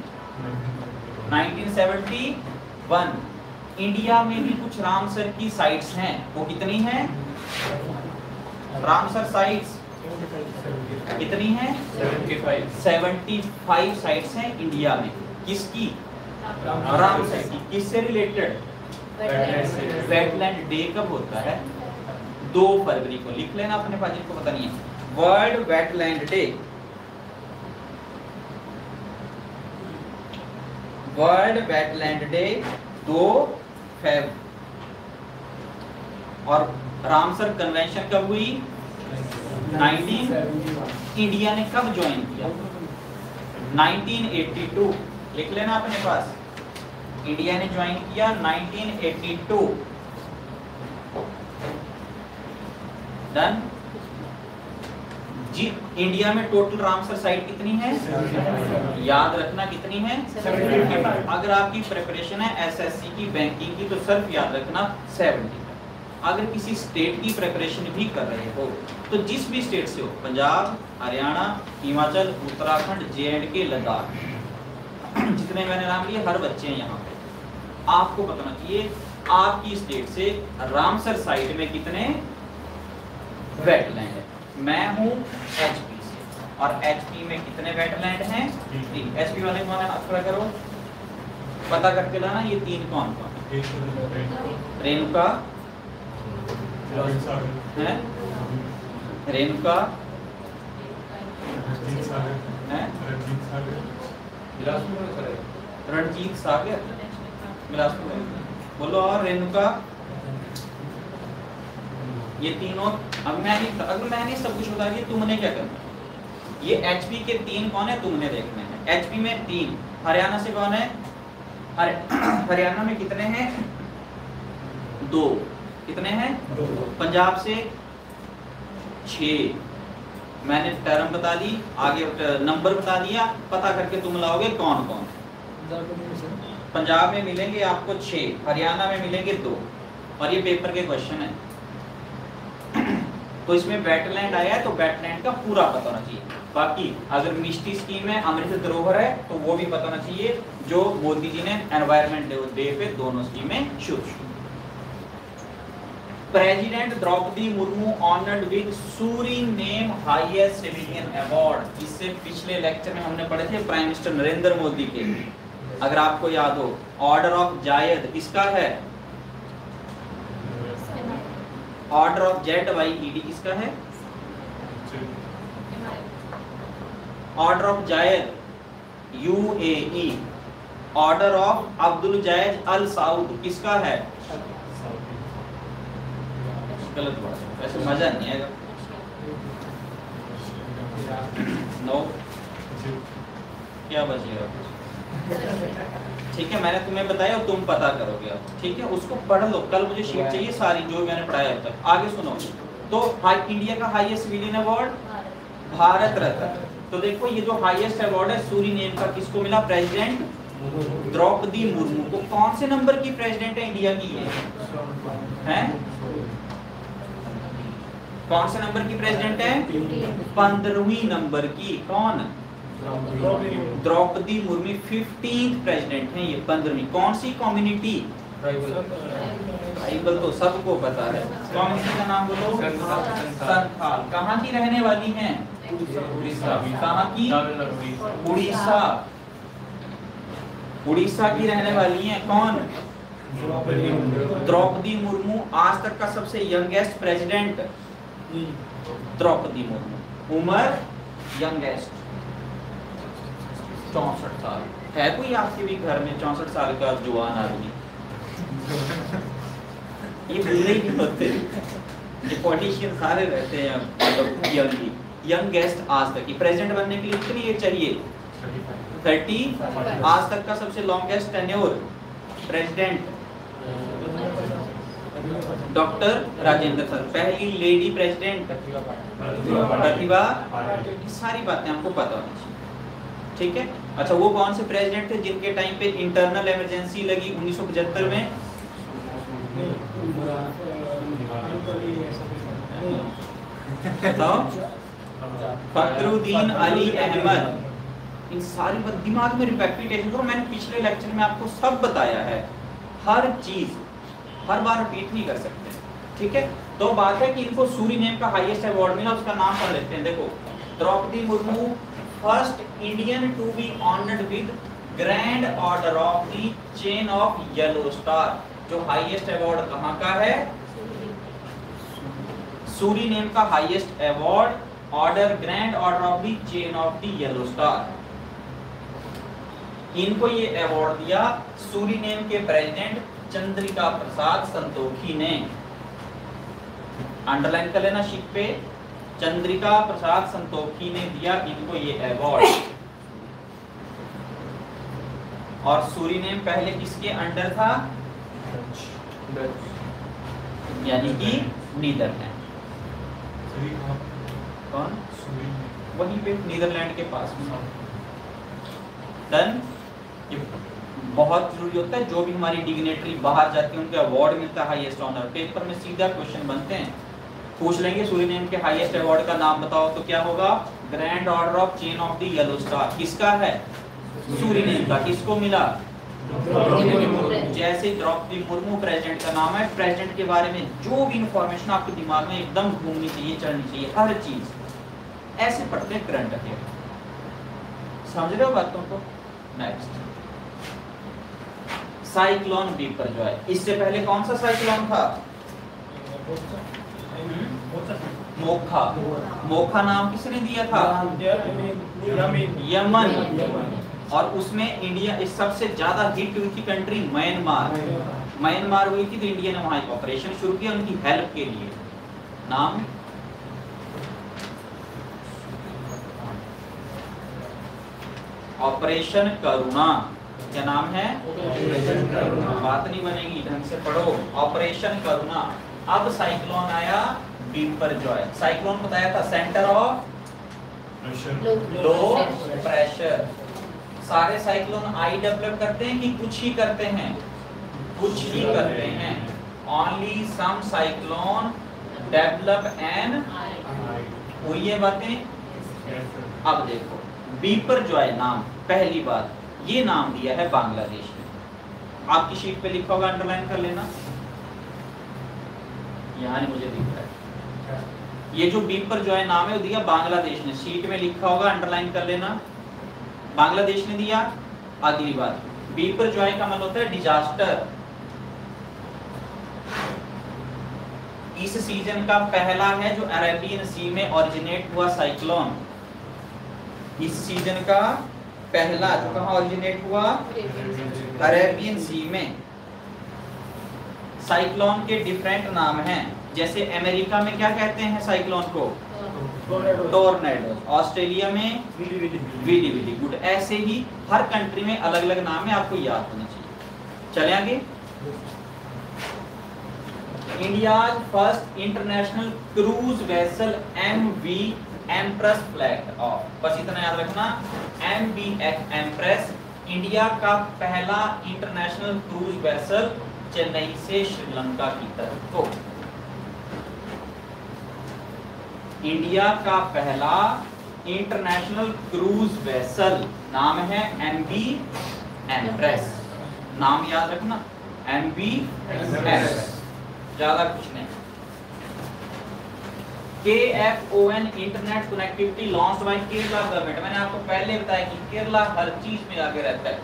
1971। इंडिया में भी कुछ रामसर की साइट्स हैं, वो कितनी हैं? रामसर साइट्स कितनी हैं? 75 साइट्स हैं इंडिया में। किसकी? रामसर की। किससे रिलेटेड? वेटलैंड डे कब होता है? 2 फरवरी को। लिख लेना अपने पास, जिनको पता नहीं है, world wetland day, world wetland day 2 Feb. और रामसर कन्वेंशन कब हुई? 19। इंडिया ने कब ज्वाइन किया? 1982। लिख लेना अपने पास, इंडिया ने ज्वाइन किया 1982। डन जी। इंडिया में टोटल रामसर साइट कितनी है? याद रखना कितनी है? 70। अगर आपकी प्रिपरेशन है एसएससी की, बैंकिंग की, तो सिर्फ याद रखना 70। अगर किसी स्टेट की प्रिपरेशन भी कर रहे हो तो जिस भी स्टेट से हो, पंजाब, हरियाणा, हिमाचल, उत्तराखंड, जे&के, लद्दाख, जितने मैंने नाम लिए, हर बच्चे हैं यहाँ पे, आपको बताना चाहिए आपकी स्टेट से रामसर साइट में कितने वेटलैंड है। मैं हूँ एचपी से, और एचपी में कितने वेटलैंड हैं? 3। एचपी वाले कौन है? हाथ खड़ा करो, पता करके लाना ये 3 कौन कौन? रेणुका है, रेणुका है, रणजीत सागर बिलासपुर, बोलो, और रेणुका, ये तीनों। अब मैंने सब कुछ बता दिया, तुमने क्या करना है? ये एचपी के 3 कौन है तुमने देखना है। एचपी में 3। हरियाणा से कौन है? हरियाणा में कितने हैं? 2। कितने हैं? 2। पंजाब से 6। मैंने टर्म बता दी, आगे नंबर बता दिया, पता करके तुम लाओगे कौन कौन। पंजाब में मिलेंगे आपको 6, हरियाणा में मिलेंगे 2, और ये पेपर के क्वेश्चन है। तो इसमें वेटलैंड आया है तो वेटलैंड का पूरा पता होना चाहिए। बाकी अगर मिष्टी स्कीम है, अमृत धरोहर है, तो वो भी पता होना चाहिए, जो मोदी जी ने एनवायरमेंट डे पे दोनों स्कीमें शुरू की। President Droupadi Murmu honoured with Suriname highest civilian award. इससे पिछले लेक्चर में हमने पढ़े थे प्राइम मिनिस्टर नरेंद्र मोदी के, अगर आपको याद हो। ऑर्डर ऑफ जायद किसका है? ऑर्डर ऑफ ZYED किसका है? Order of Zayed UAE। Order of Abdul जायद अल साउद किसका है? गलत बात, वैसे मजा नहीं आएगा। नो, क्या बचेगा? ठीक है, मैंने तुम्हें बताया और तुम पता करोगे अब, ठीक है? उसको पढ़ लो, कल मुझे शीट चाहिए सारी जो मैंने पढ़ाया अब तक। आगे सुनो, तो इंडिया का highest civilian award Bharat Ratna. तो देखो ये जो हाईएस्ट अवार्ड है सूरीनेम का, किसको मिला? प्रेसिडेंट द्रौपदी मुर्मू को। कौन से नंबर की प्रेसिडेंट है इंडिया की ये? हैं? कौन से नंबर की प्रेसिडेंट है? 15वीं नंबर की। कौन? द्रौपदी मुर्मू 15th प्रेसिडेंट हैं ये, 15वीं। कौन सी कम्युनिटी? बाइबल तो सबको पता है। कौन सी का नाम बोलो? संथाल। कहाँ की रहने वाली हैं? उड़ीसा। कहाँ की? उड़ीसा। उड़ीसा की रहने वाली हैं। कौन? द्रौपदी मुर्मू। आज तक का सबसे यंगेस्ट प्रेसिडेंट द्रौपदी मुर्मू। उम्र यंगेस्ट 64 साल। है कोई आपके भी घर में 64 साल का जवान आदमी? ये बूढ़े ही होते, ये पॉलिटिशियन सारे रहते हैं मतलब यंगेस्ट आज तक की। प्रेसिडेंट बनने के लिए कितनी एज चाहिए? 30। आज तक का सबसे longest tenure president doctor Rajendra sir. पहली लेडी प्रेसिडेंट प्रतिभा। सारी बातें हमको पता होनी चाहिए, ठीक है। अच्छा, वो कौन से प्रेसिडेंट थे जिनके टाइम पे इंटरनल इमरजेंसी लगी 1975 में? बताओ। फखरुद्दीन अली अहमद। इन सारी बात दिमाग में रिपीटेशन करो। मैंने पिछले लेक्चर में आपको सब बताया है, हर चीज हर बार रिपीट नहीं कर सकते, ठीक है। तो बात है कि इनको सूरीनेम का हाईएस्ट अवार्ड मिला, उसका नाम पढ़ लेते हैं। देखो, Droupadi Murmu first Indian to be honoured with grand order of the chain of yellow star. जो हाईएस्ट अवार्ड कहाँ का है? सूरीनेम का highest award, order grand order of the chain of the yellow star. इनको ये अवार्ड दिया सूरीनेम के president Chandrika Prasad Santokhi ने। अंडरलाइन कर लेना शीट पे, चंद्रिका प्रसाद संतोखी ने दिया इनको ये अवार्ड। और सूरीनेम पहले किसके अंडर था? यानी कि नीदरलैंड। कौन? वहीं पे नीदरलैंड के पास में। डन। ये बहुत जरूरी होता है, जो भी हमारी डिग्नेटरी बाहर जाती है उनके अवार्ड मिलता है हाईएस्ट ऑनर। पेपर में सीधा क्वेश्चन बनते हैं, पूछ लेंगे सूरीनेम के हाईएस्ट अवार्ड का नाम बताओ, तो क्या होगा? Grand order of chain of the yellow star. किसका है? सूरीनेम का। किसको मिला? जैसे द्रौपदी मुर्मू प्रेसिडेंट का नाम है, प्रेसिडेंट के बारे में जो भी इंफॉर्मेशन आपके दिमाग में एकदम घूमनी चाहिए, चढ़नी चाहिए, हर चीज ऐसे पढ़ते हैं करंट अफेयर। समझ रहे हो बातों को? Next, cyclone Biparjoy. इससे पहले कौन सा साइक्लोन था? मोखा। मोखा नाम किसने दिया था? यमन। और उसमें इंडिया इस सबसे ज्यादा हिट हुई थी कंट्री म्यांमार। म्यांमार हुई थी तो इंडिया ने वहां एक ऑपरेशन शुरू किया उनकी हेल्प के लिए। नाम? ऑपरेशन करुणा। क्या नाम है? बात नहीं बनेगी, ढंग से पढ़ो। ऑपरेशन करुणा। अब साइक्लोन आया बिपरजॉय। साइक्लोन बताया था सेंटर ऑफ लो प्रेशर। सारे साइक्लोन आई डेवलप करते हैं कि कुछ ही करते हैं? कुछ ही करते हैं। Only some cyclone develop an. हुई ये बातें? अब देखो, बिपरजॉय नाम, पहली बात ये नाम दिया है बांग्लादेश ने। आपकी शीट पे लिखा होगा, अंडरलाइन कर लेना। यहाँ नहीं मुझे दिख रहा है। ये जो बिपरजॉय नाम है वो दिया बांग्लादेश ने, शीट में लिखा होगा, अंडरलाइन कर लेना। बांग्लादेश ने दिया। अगली बात, बिपरजॉय का मतलब होता है डिजास्टर। इस सीजन का पहला है जो अरेबियन सी में ओरिजिनेट हुआ साइक्लोन। इस सीजन का पहला जो कहां ओरिजिनेट हुआ? अरेबियन सी में। साइक्लोन के डिफरेंट नाम हैं, जैसे अमेरिका में क्या कहते हैं साइक्लोन को? टोर्नेडो। ऑस्ट्रेलिया में विली विली। गुड। ऐसे ही हर कंट्री में अलग अलग नाम है, आपको याद होना चाहिए। चले आगे। India first international cruise vessel MV empress flag of. बस इतना याद रखना, MV एम्प्रेस इंडिया का पहला इंटरनेशनल क्रूज वेसल चेन्नई से श्रीलंका की तरफ को। इंडिया का पहला इंटरनेशनल क्रूज वेसल नाम है MV एम्प्रेस। नाम याद रखना, MV एम्प्रेस। ज्यादा कुछ नहीं। KFON internet connectivity launched by Kerala government. मैंने आपको पहले बताया कि केरला हर चीज में आगे रहता है,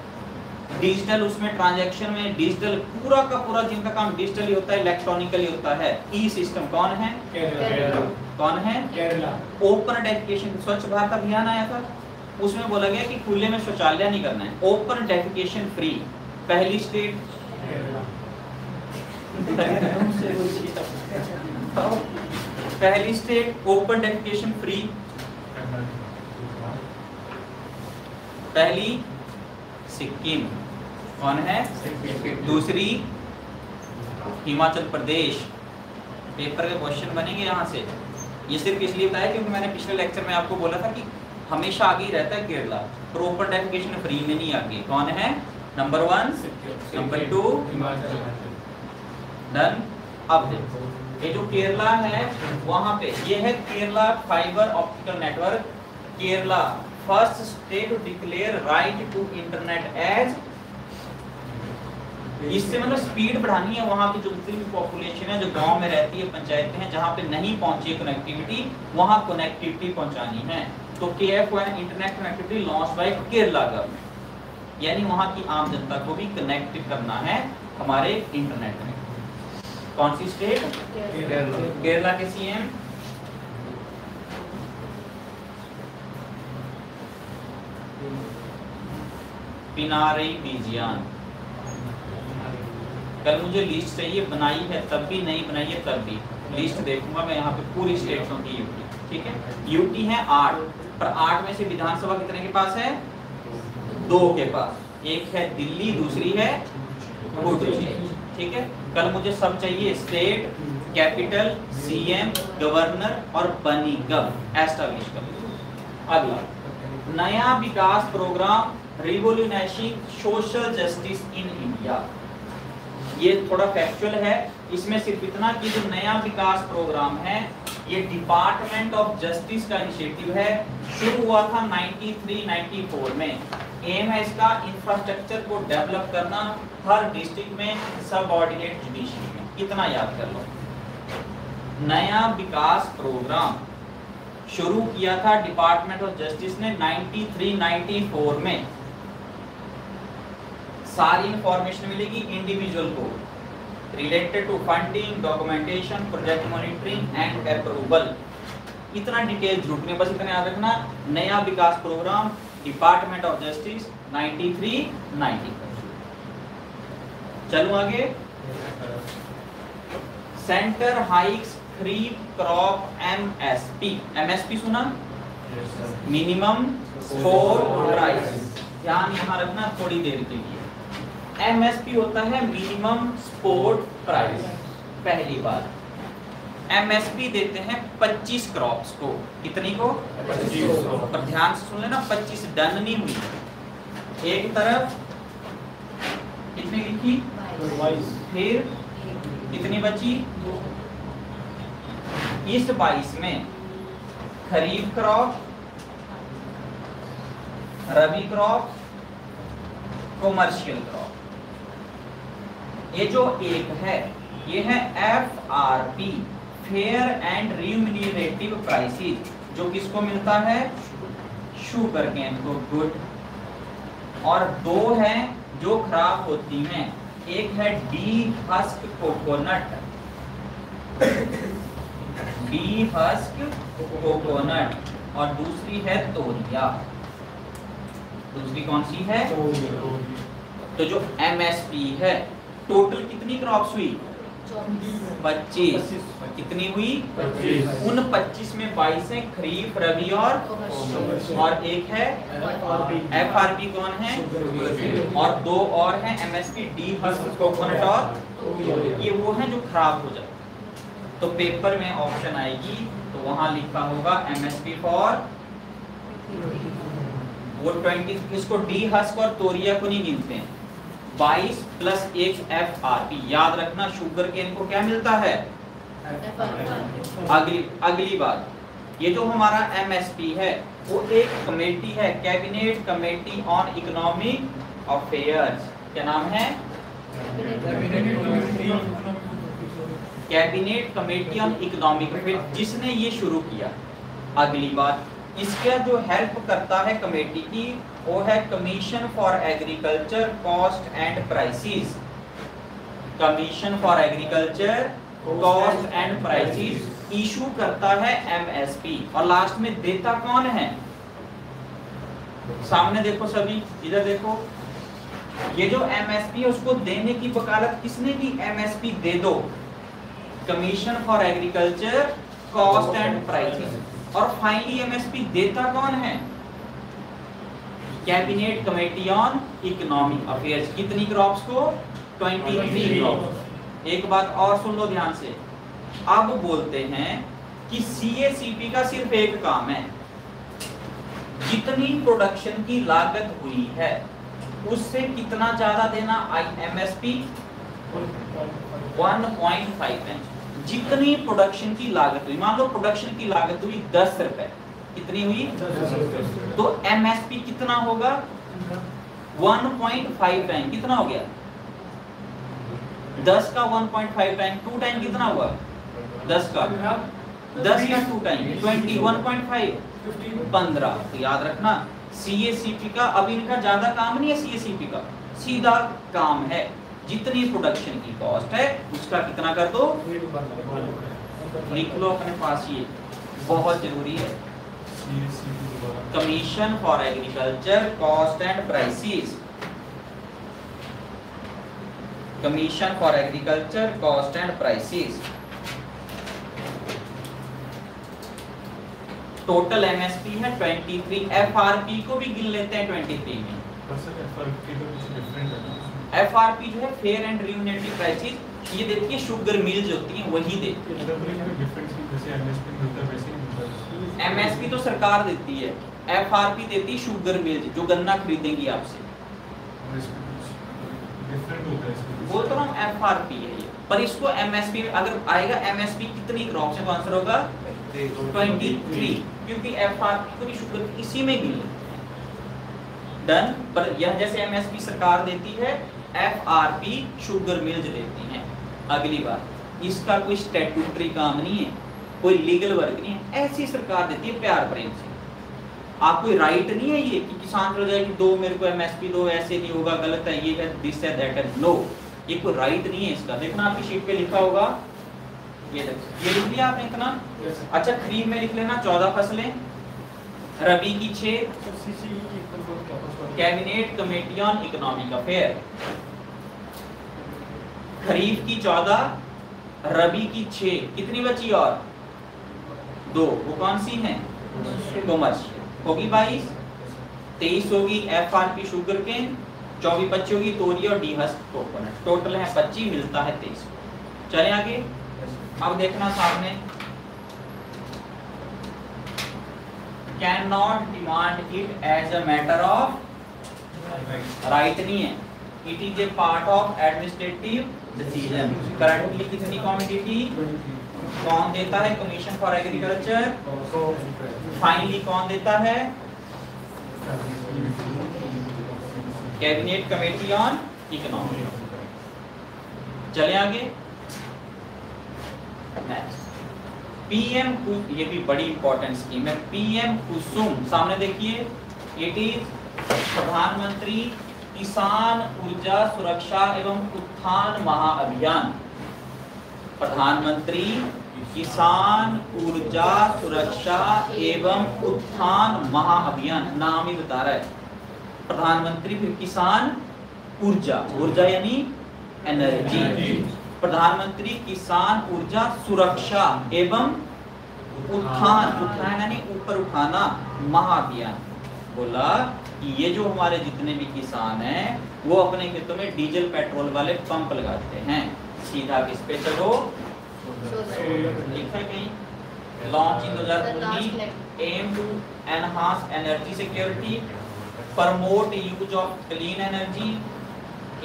डिजिटल उसमें ट्रांजैक्शन में डिजिटल, पूरा का पूरा जिनका काम डिजिटली होता है, इलेक्ट्रॉनिकली होता है। ई सिस्टम कौन है? केरला। कौन है? केरला। ओपन डेफिकेशन, स्वच्छ भारत अभियान आया था, उसमें बोला गया कि खुले में शौचालय नहीं करना है, ओपन डेफिकेशन फ्री। पहली स्टेट पहली स्टेट ओपन डेफिकेशन फ्री, पहली सिक्किम। कौन है? दूसरी हिमाचल प्रदेश। पेपर के क्वेश्चन बनेंगे यहाँ से। ये सिर्फ इसलिए बताया क्योंकि मैंने पिछले लेक्चर में आपको बोला था कि हमेशा आगे ही रहता है केरला, पर ओपन डेफिकेशन फ्री में नहीं आगे। कौन है? Number 1, number 2 done. अब देखो ये जो केरला है वहां पे ये है Kerala fibre optical network. Kerala first state to declare right to internet as, इससे मतलब स्पीड बढ़ानी है वहां की जो जितनी भी पॉपुलेशन है, जो गांव में रहती है, पंचायतें हैं जहां पे नहीं पहुंची है कनेक्टिविटी, वहां कनेक्टिविटी पहुंचानी है। तो KFON internet connectivity launch by Kerala government, यानी वहां की आम जनता को भी कनेक्ट करना है हमारे इंटरनेट में। कौन सी स्टेट? केरला के CM पिनारई विजयन। कल मुझे लिस्ट चाहिए, बनाई है तब भी, नहीं बनाई है तब भी, लिस्ट देखूंगा मैं यहाँ पे पूरी स्टेट्सों की यूटी। ठीक है, यूटी है 8, पर 8 में से विधानसभा कितने के पास है? 2 के पास। एक है दिल्ली, दूसरी है पुडुचेरी। ठीक है, कल मुझे सब चाहिए, स्टेट, कैपिटल, CM, गवर्नर और बनीगम एस्टैब्लिश कर। अगला नया विकास programme revolutionising social justice in India. ये थोड़ा फैक्चुअल है, इसमें सिर्फ इतना कि जो नया विकास प्रोग्राम है ये डिपार्टमेंट ऑफ जस्टिस का इनिशिएटिव है, शुरू हुआ था 93-94 में। एम है इसका इंफ्रास्ट्रक्चर को डेवलप करना हर डिस्ट्रिक्ट में, सबऑर्डिनेट जुडिशरी में। इतना याद कर लो। नया विकास प्रोग्राम शुरू किया था डिपार्टमेंट ऑफ जस्टिस ने 93-94 में। सारी इंफॉर्मेशन मिलेगी इंडिविजुअल को related to funding, documentation, project monitoring and approval. इतना डिटेल जरूरत नहीं, बस इतना याद रखना, नया विकास प्रोग्राम डिपार्टमेंट ऑफ जस्टिस 93-94। चलो आगे। Centre hikes kharif crop MSP। MSP सुना? Minimum support price. ध्यान यहाँ रखना थोड़ी देर के लिए। MSP होता है मिनिमम सपोर्ट प्राइस। पहली बात MSP देते हैं 25 क्रॉप्स को। कितनी को? 25 को। पर ध्यान से सुन लेना, 25 डन नहीं हुई। एक तरफ कितनी लिखी? 22। फिर कितनी बची? इस 22 में खरीफ क्रॉप, रबी क्रॉप, कमर्शियल क्रॉप। ये जो एक है ये है FRP, fair and remunerative prices, जो किसको मिलता है? शुगर केन को। गुड। और 2 हैं जो खराब होती हैं, एक है डी-हस्क कोकोनट, डी-हस्क कोकोनट, और दूसरी है तोरिया। दूसरी कौन सी है? तो जो MSP है, टोटल कितनी क्रॉप्स हुई? 25। कितनी हुई? 25। उन 25 में 22 है खरीफ, रबी और एक है FRP। कौन है? और 2 और हैं MSP, डी-हस्क कोकोनट और ये वो हैं जो खराब हो जाए। तो पेपर में ऑप्शन आएगी तो वहां लिखा होगा MSP फॉर वो 20। इसको डी-हस्क और तोरिया को नहीं गिनते हैं। 22 प्लस 1 FRP। याद रखना शुगर केन को क्या मिलता है? अगली बात, ये जो हमारा MSP है वो एक कमेटी है, cabinet committee on economic affairs. क्या नाम है? Cabinet committee on economic affair, जिसने ये शुरू किया। अगली बात, इसका जो हेल्प करता है कमेटी की, वो है commission for agriculture cost and prices. Commission for agriculture cost and prices issue करता है एमएसपी। और लास्ट में देता कौन है? सामने देखो सभी, इधर देखो, ये जो एमएसपी है उसको देने की वकालत किसने की? एमएसपी दे दो, commission for agriculture cost and prices. और फाइनली एमएसपी देता कौन है? Cabinet committee on economic affairs. कितनी क्रॉप्स को? 23 क्रॉप्स। एक बात और सुन लो ध्यान से, अब बोलते हैं कि सीएसीपी का सिर्फ एक काम है, जितनी प्रोडक्शन की लागत हुई है उससे कितना ज्यादा देना? एमएसपी 1.5। जितनी प्रोडक्शन की लागत हुई, मान लो प्रोडक्शन की लागत हुई 10 रुपए, कितनी हुई? तो एमएसपी कितना होगा? 1.5 टाइम। कितना हो गया? 10 का 1.5 टाइम, 2 टाइम कितना हुआ? 10 का 2 टाइम 21.5 15। तो याद रखना सीएसीपी का, अब इनका ज्यादा काम नहीं है, सीएसीपी का सीधा काम है जितनी प्रोडक्शन की कॉस्ट है उसका कितना कर दो, लिख लो अपने पास, ये बहुत जरूरी है। Commission for agriculture cost and prices, commission for agriculture cost and prices. Total MSP है 23, एफआरपी को भी गिन लेते हैं 23 में। एफआरपी जो है फेयर एंड रिम्यूनरेटरी प्राइसेस, ये देखिए शुगर मिल्स होती हैं वही देती है। एमएसपी तो सरकार देती है, एफआरपी देती है शुगर मिल्स जो गन्ना खरीदेंगी आपसे। बोल तो रहा हूँ एफआरपी है ये, पर इसको एमएसपी में अगर आएगा एमएसपी कितनी क्रॉप से, तो आंसर होगा 23, क्योंकि एफआरपी को भी शुगर इसी में गिन लेते हैं। डन। पर यह जैसे एमएसपी सरकार देती है, एफआरपी शुगर मिल्स देती हैं। अगली बात, इसका कोई स्टैट्यूटरी काम नहीं है, कोई लीगल वर्क नहीं है, ऐसी सरकार देती है प्यार प्रेम से। आप कोई राइट नहीं है ये कि किसान चल जाए कि दो मेरे को एमएसपी दो, ऐसे नहीं होगा, गलत है, ये है, दिस है, दैट है। नो, ये कोई राइट नहीं है इसका। देखना आपकी शीट पे लिखा होगा, ये लिख लिया आपने इतना। अच्छा, खरीफ में लिख लेना 14 फसलें, रबी की 6, cabinet committee on economic affair. Kharif की 14, रबी की 6, कितनी बची? और 2, वो कौन सी हैं? कॉमर्शियल होगी 22, 23 होगी एफआरपी शुगर केन, 24-25 होगी तोरी और डीहस्क कोकोनट। टोटल है 25, मिलता है 23। चलें आगे। अब देखना सामने, can not demand it as a matter of right नहीं है, it is a part of administrative decision. Currently कितनी क्वांटिटी कौन देता है? Commission for agriculture. फाइनली कौन देता है? Cabinet committee on economic. चले आगे। पीएम, ये भी बड़ी इंपॉर्टेंट स्कीम है, पीएम कुसुम। सामने देखिए, इट इज प्रधानमंत्री किसान ऊर्जा सुरक्षा एवं उत्थान महाअभियान। प्रधानमंत्री किसान ऊर्जा सुरक्षा एवं उत्थान महाअभियान, नाम ही बता रहा है। प्रधानमंत्री फिर किसान ऊर्जा, ऊर्जा यानी एनर्जी, प्रधानमंत्री किसान ऊर्जा सुरक्षा एवं उत्थान, उत्थान यानी ऊपर उठाना, महाअभियान। बोला कि ये जो हमारे जितने भी किसान हैं वो अपने खेतों में डीजल पेट्रोल वाले पंप लगाते हैं, सीधा किस पे चलो, लिखा कहीं, launch in 2019, aim to enhance energy security, promote use of clean energy,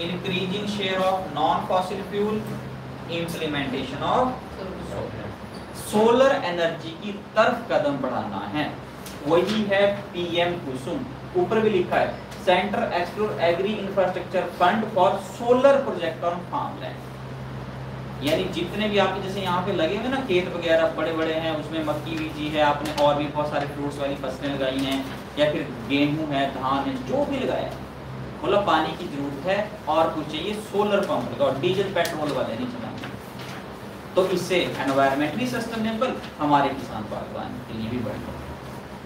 increasing share of non fossil fuel, implementation of solar energy की तरफ कदम बढ़ाना है। वही है पीएम कुसुम। ऊपर भी लिखा है, centre explore agri infrastructure fund for solar project on farmland. यानी जितने भी आपके जैसे यहाँ पे लगे हुए ना खेत वगैरह बड़े बड़े हैं, उसमें मक्की बीजी है आपने और भी बहुत सारे फ्रूट्स वाली फसलें लगाई हैं, या फिर गेहूं है, धान है, जो भी लगाया है, मतलब पानी की जरूरत है और कुछ चाहिए, सोलर पंप लगाओ, डीजल पेट्रोल वाले नहीं चलाएंगे। तो इससे एनवायरमेंटली सस्टेनेबल, हमारे किसान बागवान के लिए भी बढ़िया।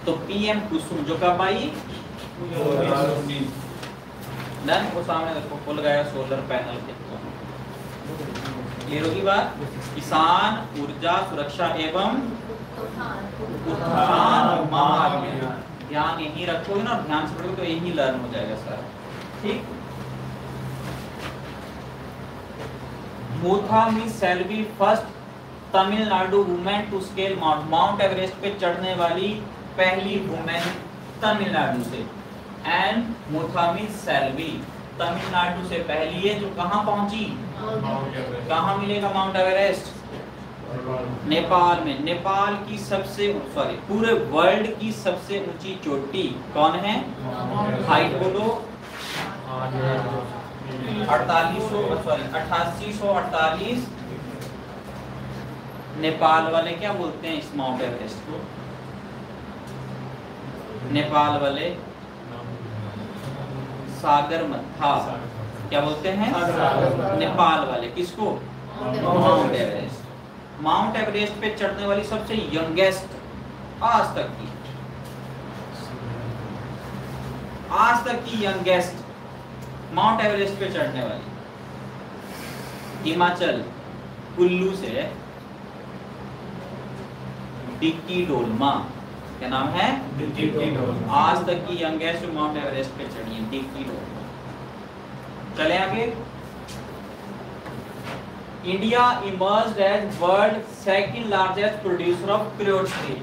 तो पीएम कुसुम जो कब आई, डन, वो सामने देखो फुल गया सोलर पैनल के। क्लियर होगी बात। किसान ऊर्जा सुरक्षा एवं उत्थान महाभियान, ध्यान यही रखोगे ना, ध्यान से पढ़ोगे तो यही लर्न हो जाएगा सर। ठीक। Muthamizh Selvi first Tamil Nadu women to scale Mount Everest पे चढ़ने वाली पहली वुमेन तमिलनाडु से। एंड मुथामी सेल्वी तमिलनाडु से पहली है जो कहां पहुंची, कहां मिलेगा माउंट एवरेस्ट, नेपाल में। नेपाल की सबसे पूरे वर्ल्ड की सबसे ऊंची चोटी कौन है, हाइट बोलो, 8848। नेपाल वाले क्या बोलते हैं इस माउंट एवरेस्ट को, नेपाल वाले सागरमथा, क्या बोलते हैं नेपाल वाले किसको, माउंट एवरेस्ट। माउंट एवरेस्ट पे चढ़ने वाली सबसे यंगेस्ट आज तक की यंगेस्ट माउंट एवरेस्ट पे चढ़ने वाली हिमाचल कुल्लू से डिक्की डोलमा, क्या नाम है, डिक्की डोलमा। आज तक की यंगेस्ट माउंट एवरेस्ट पे चढ़ी है डिक्की डोलमा। चले आगे। India emerged as world second largest producer of crude steel.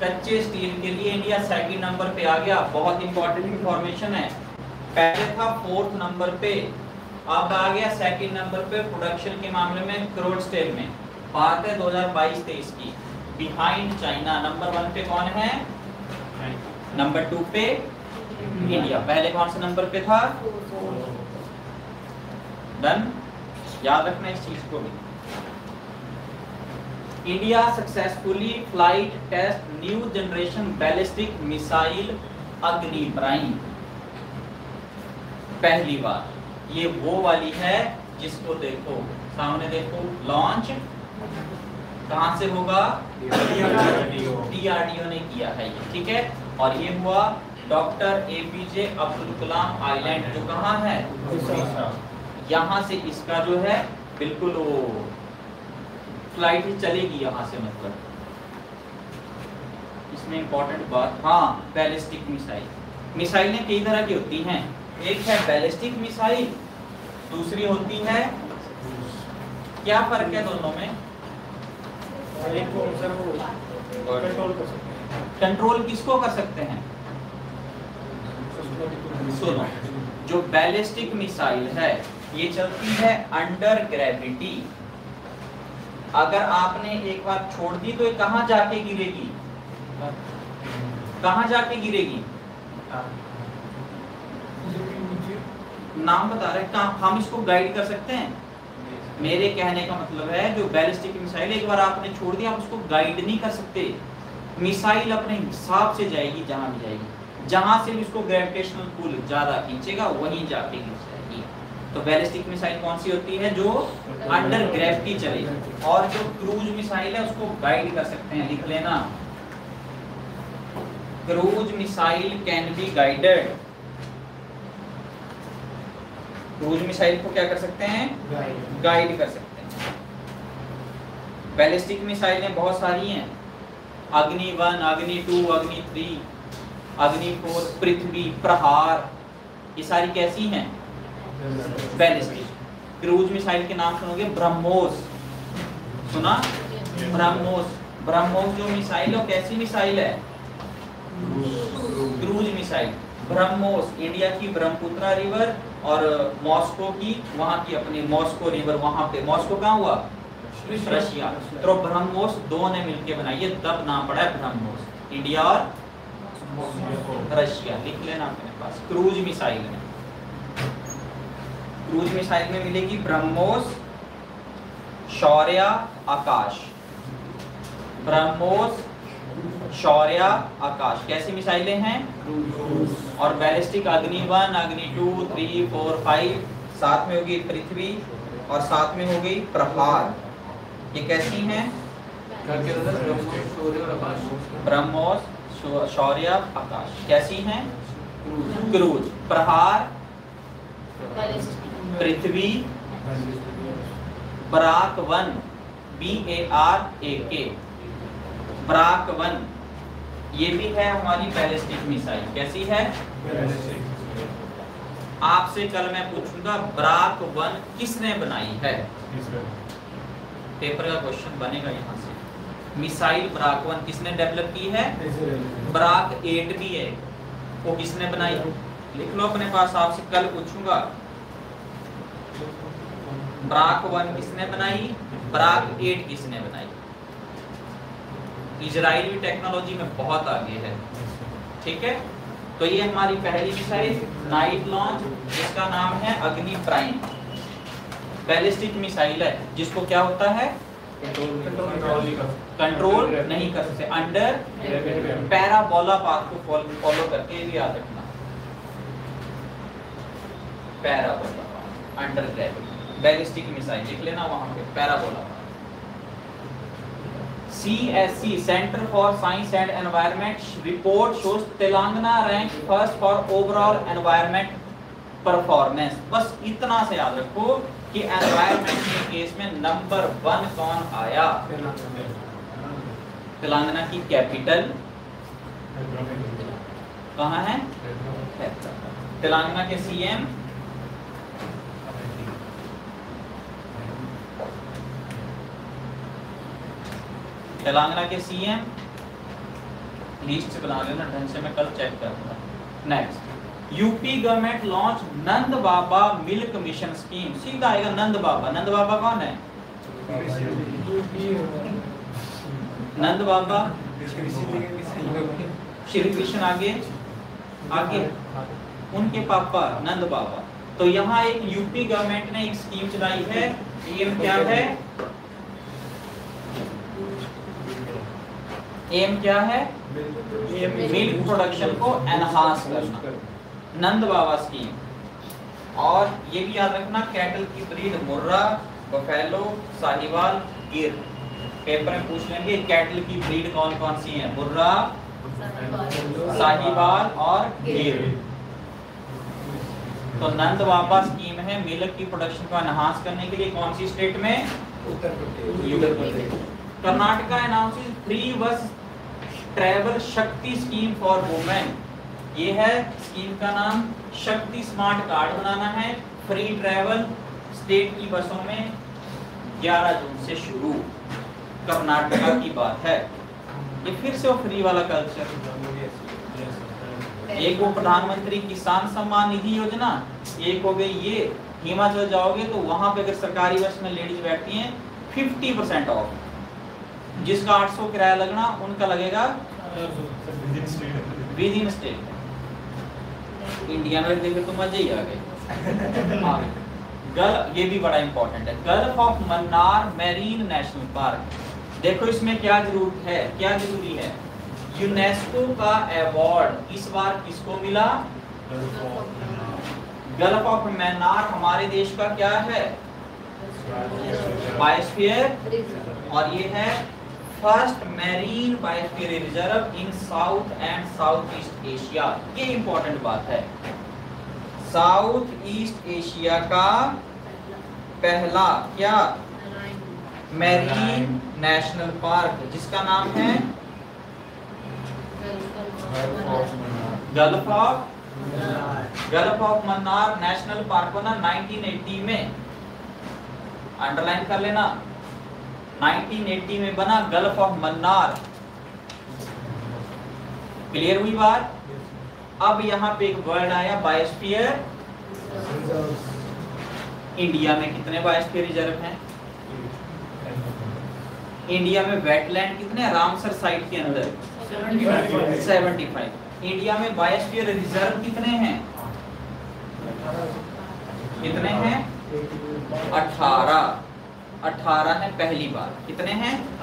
कच्चे स्टील के लिए इंडिया सेकंड नंबर पे आ गया। बहुत इंपॉर्टेंट इंफॉर्मेशन है। पहले था 4th नंबर पे, अब आ गया सेकंड नंबर पे प्रोडक्शन के मामले में क्रूड स्टील में। बात है 2022-23 की। Behind China. नंबर 1 पे कौन है, नंबर 2 पे इंडिया। पहले कौन से नंबर पे था, डन, याद रखना इस चीज को भी। India successfully flight test new generation ballistic missile Agni prime. पहली बार ये वो वाली है जिसको देखो सामने देखो, लॉन्च कहां से होगा, डीआरडीओ ने किया है ये, ठीक है। और ये हुआ doctor APJ Abdul Kalam island, जो कहां है, यहाँ से इसका जो है बिल्कुल वो फ्लाइट ही चलेगी यहाँ से, मतलब इसमें इंपॉर्टेंट बात। हाँ, बैलिस्टिक मिसाइल। मिसाइलें कई तरह की होती हैं, एक है बैलिस्टिक मिसाइल, दूसरी होती है, क्या फर्क है दोनों में, कंट्रोल किसको कर सकते हैं, सुनो, जो बैलिस्टिक मिसाइल है ये चलती है अंडर ग्रेविटी। अगर आपने एक बार छोड़ दी तो ये कहां जाके गिरेगी, कहां जाके गिरेगी, नाम बता रहे हैं, हम इसको गाइड कर सकते हैं। मेरे कहने का मतलब है जो बैलिस्टिक मिसाइल एक बार आपने छोड़ दिया, आप उसको गाइड नहीं कर सकते। मिसाइल अपने हिसाब से जाएगी जहां भी जाएगी, जहां से भी उसको ग्रेविटेशनल पुल ज्यादा खींचेगा वहीं जाके गिर जाएगी। तो बैलिस्टिक मिसाइल कौन सी होती है, जो अंडर ग्रेविटी चले। और जो क्रूज मिसाइल है उसको गाइड कर सकते हैं, लिख लेना, cruise missile can be guided. Cruise missile को क्या कर सकते हैं, गाइड कर सकते हैं। बैलिस्टिक मिसाइलें बहुत सारी हैं, अग्नि 1, अग्नि 2, अग्नि 3, अग्नि 4, पृथ्वी, प्रहार, ये सारी कैसी हैं, बैलिस्टिक। क्रूज मिसाइल के नाम सुनोगे, ब्रह्मोस, सुना, ब्रह्मोस। ब्रह्मोस जो मिसाइल है कैसी मिसाइल है, क्रूज मिसाइल। ब्रह्मोस इंडिया की ब्रह्मपुत्रा रिवर और मॉस्को की, वहां की अपनी मॉस्को रिवर, वहां पे मॉस्को कहाँ हुआ, रशिया। तो ब्रह्मोस दो ने मिलकर बनाई है, तब नाम पड़ा है ब्रह्मोस, इंडिया और रशिया। लिख लेना अपने पास। क्रूज मिसाइल में, क्रूज मिसाइल में मिलेगी ब्रह्मोस, शौर्य, आकाश। ब्रह्मोस, शौर्य, आकाश कैसी मिसाइलें हैं? और बैलिस्टिक अग्नि 1, अग्नि 2, 3, 4, 5, साथ में होगी पृथ्वी और साथ में हो गई प्रहार। ये कैसी हैं? ब्रह्मोस, शौर्य, आकाश कैसी हैं? क्रूज। प्रहार, पृथ्वी, बराक 1, BARAK, बराक 1 ये भी है हमारी बैलिस्टिक मिसाइल। कैसी है? आपसे कल मैं पूछूंगा बराक 1 किसने बनाई है? पेपर का क्वेश्चन बनेगा यहाँ से। मिसाइल बराक 1 किसने डेवलप की है? बराक 8 भी है, वो किसने बनाई? लिख लो अपने पास, आपसे कल पूछूंगा बराक 1 किसने बनाई, बराक 8 किसने बनाई। इजराइल भी टेक्नोलॉजी में बहुत आगे है, ठीक है। तो ये हमारी पहली मिसाइल नाइट लॉन्च, जिसका नाम है अग्नि प्राइम। बैलिस्टिक मिसाइल है जिसको क्या होता है? कंट्रोल नहीं कर सकते, अंडर पैराबोला पाथ को फॉलो करके, ये भी याद रखना, parabola under gravity. Ballistic missile लिख लेना वहां पे, parabola. CSC centre for science and environment report shows Telangana rank first for overall environment performance. बस इतना से याद रखो कि एनवायरनमेंट के केस में नंबर 1 कौन आया? तेलंगाना की कैपिटल कहाँ है? तेलंगाना के CM तेलंगाना के CM लिस्ट बना लेना ढंग से, मैं कल चेक करूंगा। नेक्स्ट, यूपी गवर्नमेंट लॉन्च नंद बाबा मिल्क मिशन स्कीम। सीधा आएगा नंद बाबा। नंद बाबा कौन है? नंद बाबा श्री कृष्ण, आगे आगे उनके पापा नंद बाबा। तो यहाँ एक यूपी गवर्नमेंट ने एक स्कीम चलाई है। एम क्या है? एम क्या है? मिल्क प्रोडक्शन को एनहांस करना, नंद बाबा स्कीम। और ये भी याद रखना, कैटल की ब्रीड मुर्रा, बफेलो, साहिवाल, गिर। पेपर में पूछ लेंगे कैटल की ब्रीड कौन कौन सी है? मुर्रा, साहिवाल और गिर। तो नंद बाबा स्कीम है मिल्क की प्रोडक्शन को एनहांस करने के लिए। कौन सी स्टेट में? उत्तर प्रदेश। कर्नाटका अनाउंसेस फ्री बस ट्रैवल शक्ति स्कीम फॉर वुमेन। ये है स्कीम का नाम। शक्ति स्मार्ट कार्ड बनाना है, फ्री ट्रैवल स्टेट की बसों में 11 जून से शुरू। कर्नाटका की बात है। ये फिर से वो फ्री वाला कल्चर। एक वो प्रधानमंत्री किसान सम्मान निधि योजना, एक हो गई ये। हिमाचल जाओगे तो वहां पे अगर सरकारी बस में लेडीज बैठती हैं 50% ऑफ। जिसका 800 किराया लगना उनका लगेगा विद इन स्टेट। इंडिया में देखे तो मजे ही आ गए। ये भी बड़ा इंपॉर्टेंट है। Gulf of Mannar marine national park. देखो इसमें क्या जरूरत है, क्या जरूरी है? यूनेस्को का अवार्ड इस बार किसको मिला? गल्फ ऑफ मन्नार हमारे देश का क्या है? बायोस्फीयर। और ये है first marine biosphere reserve in south and south east Asia. ये इंपॉर्टेंट बात है। साउथ ईस्ट एशिया का पहला क्या? मैरीन नेशनल पार्क, जिसका नाम है gulf of Mannar national park बना 1980 में। अंडरलाइन कर लेना, 1980 में बना गल्फ ऑफ मन्नार। क्लियर हुई बात? अब यहाँ पे एक वर्ड आया बायोस्फीयर। इंडिया में कितने बायोस्फीयर रिजर्व हैं? इंडिया में वेटलैंड कितने? रामसर साइट के अंदर 75। इंडिया में बायोस्फीयर रिजर्व कितने हैं? कितने हैं? 18। 18 है पहली बार। कितने हैं?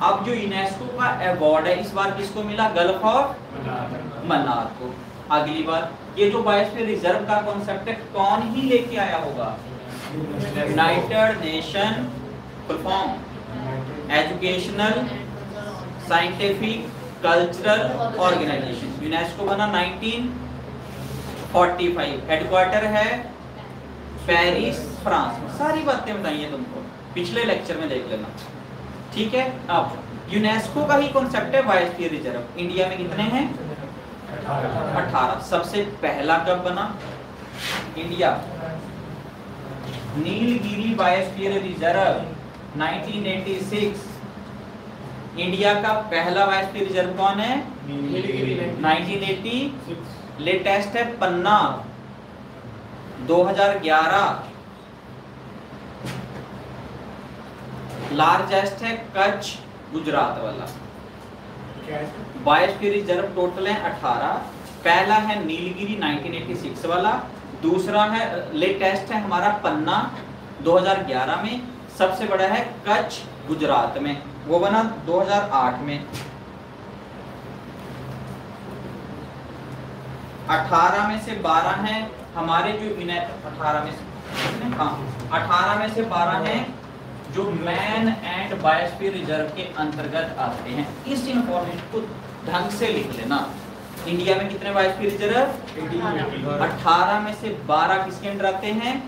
अब जो यूनेस्को का अवार्ड है इस बार किसको मिला? गल्फ ऑफ मन्नार को। अगली बार ये जो बायोस्फीयर रिजर्व का कॉन्सेप्ट है कौन ही लेके आया होगा? United nation perform educational scientific cultural organisation. UNESCO बना 1945। हेडक्वार्टर है पेरिस फ्रांस में। सारी बातें बताइए तुमको, पिछले लेक्चर में देख लेना, ठीक है। अब यूनेस्को का ही कॉन्सेप्ट है बायोस्फीयर रिजर्व। इंडिया में कितने हैं? 18। सबसे पहला कब बना? India Nilgiri biosphere reserve 1986। India का पहला बायोस्फीयर रिजर्व कौन है? 1986। लेटेस्ट है पन्ना 2011। लार्जेस्ट है कच्छ गुजरात वाला। बायोस्फीयर रिजर्व टोटल है 18। पहला है नीलगिरी 1986 वाला, दूसरा है लेटेस्ट है हमारा पन्ना 2011 में, सबसे बड़ा है कच्छ गुजरात में, वो बना 2008 में। 18 में से 12 हैं हमारे जो 18 में से 12 हैं जो मैन एंड बायोस्फीयर रिजर्व के अंतर्गत आते हैं। इस इंफॉर्मेशन को ढंग से लिख लेना। इंडिया में कितने बायोस्फीयर रिजर्व? 18 में से 12 किसके अंडर आते हैं?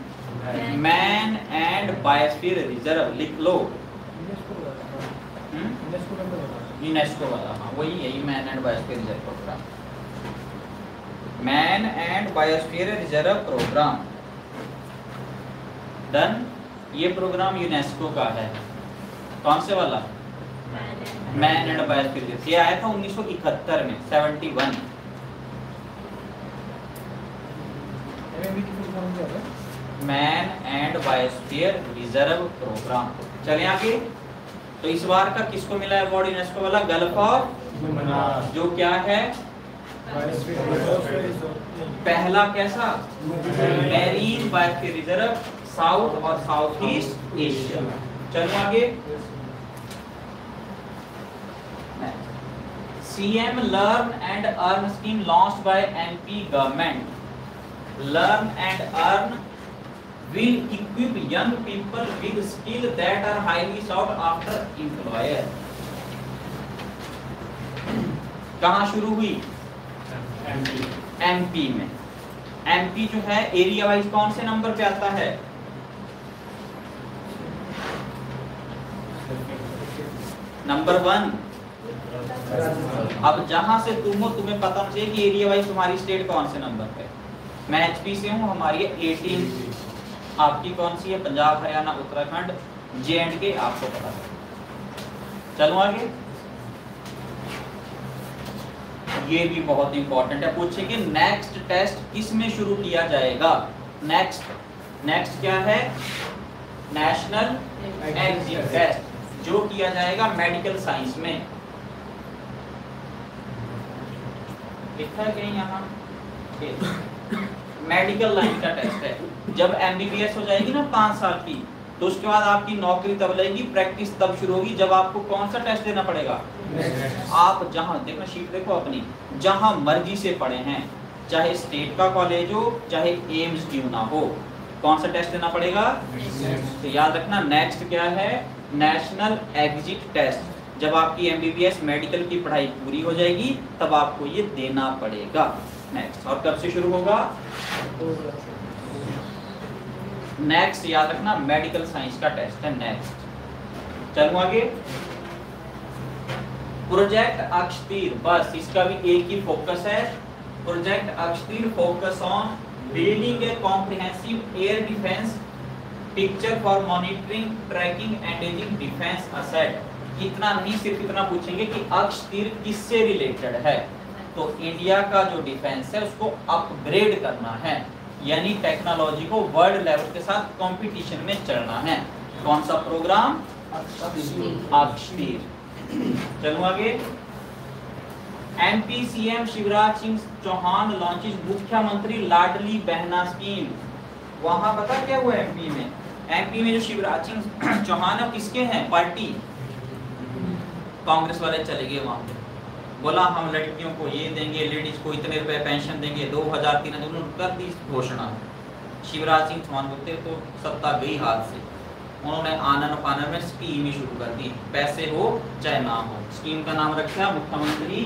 Man and biosphere reserve. लिख लो यूनेस्को वाला, हाँ वही यही man and biosphere reserve programme. Man and biosphere reserve programme done. ये प्रोग्राम यूनेस्को का है। कौन से वाला? Man and biosphere reserve. ये आया था 1971 में 71। Man and biosphere reserve programme. चले आगे। तो इस बार का किसको मिला अवार्ड यूनेस्को वाला? Gulf of Mannar. जो क्या है? पहला कैसा? मैरीन बायोस्फीयर रिजर्व साउथ और साउथ ईस्ट एशिया। चलो आगे। CM learn and earn scheme launched by MP government. Learn and earn will equip young people with skills that are highly sought after employer। कहाँ शुरू हुई? MP में। MP जो है area wise कौन से नंबर पे आता है? नंबर 1। अब जहां से तुम हो तुम्हें पता चाहिए कि एरिया वाइज तुम्हारी स्टेट कौन से नंबर पे। मैं HP से हूँ, हमारी 18। आपकी कौन सी है? पंजाब, हरियाणा, उत्तराखंड, JNK आपको पता है। चलो आगे। ये भी बहुत इंपॉर्टेंट है, पूछेंगे नेक्स्ट टेस्ट किस में शुरू किया जाएगा? नेक्स्ट क्या है? नेशनल एग्जिट टेस्ट, जो किया जाएगा मेडिकल साइंस में। लिखा है कहीं यहाँ? मेडिकल लाइन का टेस्ट है। जब MBBS हो जाएगी ना 5 साल की, तो उसके बाद आपकी नौकरी तब लगेगी, प्रैक्टिस तब शुरू होगी जब आपको कौन सा टेस्ट देना पड़ेगा? आप जहां देखना, शीट देखो अपनी, जहां मर्जी से पढ़े हैं, चाहे स्टेट का कॉलेज हो चाहे एम्स क्यों ना हो, कौन सा टेस्ट देना पड़ेगा? तो याद रखना नेक्स्ट क्या है? National exit test. जब आपकी MBBS मेडिकल की पढ़ाई पूरी हो जाएगी तब आपको ये देना पड़ेगा। नेक्स्ट। और कब से शुरू होगा? नेक्स्ट याद रखना मेडिकल साइंस का टेस्ट है नेक्स्ट। चलो आगे। प्रोजेक्ट अक्षतीर, बस इसका भी एक ही फोकस है। Project Akashteer focus on building a comprehensive air defence picture for monitoring, tracking and ageing defence asset. इतना नहीं, सिर्फ इतना पूछेंगे कि अक्षतीर किससे रिलेटेड है। तो इंडिया का जो डिफेंस है उसको अपग्रेड करना है, यानी टेक्नोलॉजी को वर्ल्ड लेवल के साथ कंपटीशन में चलना है। कौन सा प्रोग्राम? अक्षतीर। चलो आगे। MP CM Shivraj Singh Chouhan launches Mukhyamantri Ladli बहना स्कीम। वहां पता क्या हुआ MP में? एमपी में जो शिवराज सिंह चौहान है किसके हैं, पार्टी कांग्रेस वाले चले गए वहां पे, बोला हम लड़कियों को ये देंगे, लेडीज को इतने रुपए पेंशन देंगे, 2000 3000 उन्होंने कर दी घोषणा। शिवराज सिंह चौहान बोलते तो सत्ता गई हाथ से, उन्होंने आनन फानन में स्कीम ही शुरू कर दी, पैसे हो चाहे ना हो। स्कीम का नाम रखा मुख्यमंत्री,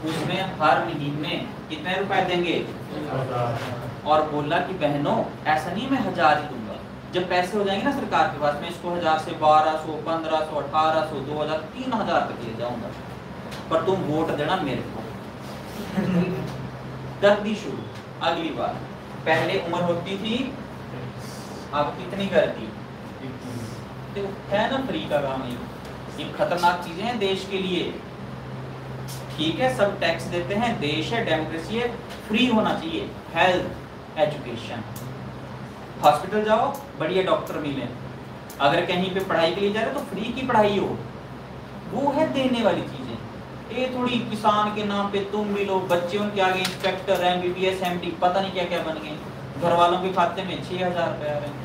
उसमें हर महीने कितने रुपए देंगे, और बोला कि बहनों ऐसा नहीं मैं 1000 ही दूंगा, जब पैसे हो जाएंगे ना सरकार के पास, मैं इसको 1000 से 1200 1500 1800 2000 3000 तक ले जाऊंगा, पर तुम वोट देना मेरे को। कर दी शुरू। अगली बार पहले उम्र होती थी, अब कितनी कर दी, तो है ना फ्री का काम। ये खतरनाक चीजें हैं देश के लिए। ठीक है सब टैक्स देते हैं, देश है, डेमोक्रेसी है, फ्री होना चाहिए। हेल्थ, एजुकेशन, हॉस्पिटल जाओ बढ़िया डॉक्टर मिले, अगर कहीं पे पढ़ाई के लिए जा रहे हो तो फ्री की पढ़ाई हो, वो है देने वाली चीजें। ये थोड़ी किसान के नाम पे तुम भी लो, बच्चे उनके आगे इंस्पेक्टर, MBBS MD पता नहीं क्या क्या बन गए, घर वालों के खाते में 6000 रुपए आ रहे हैं,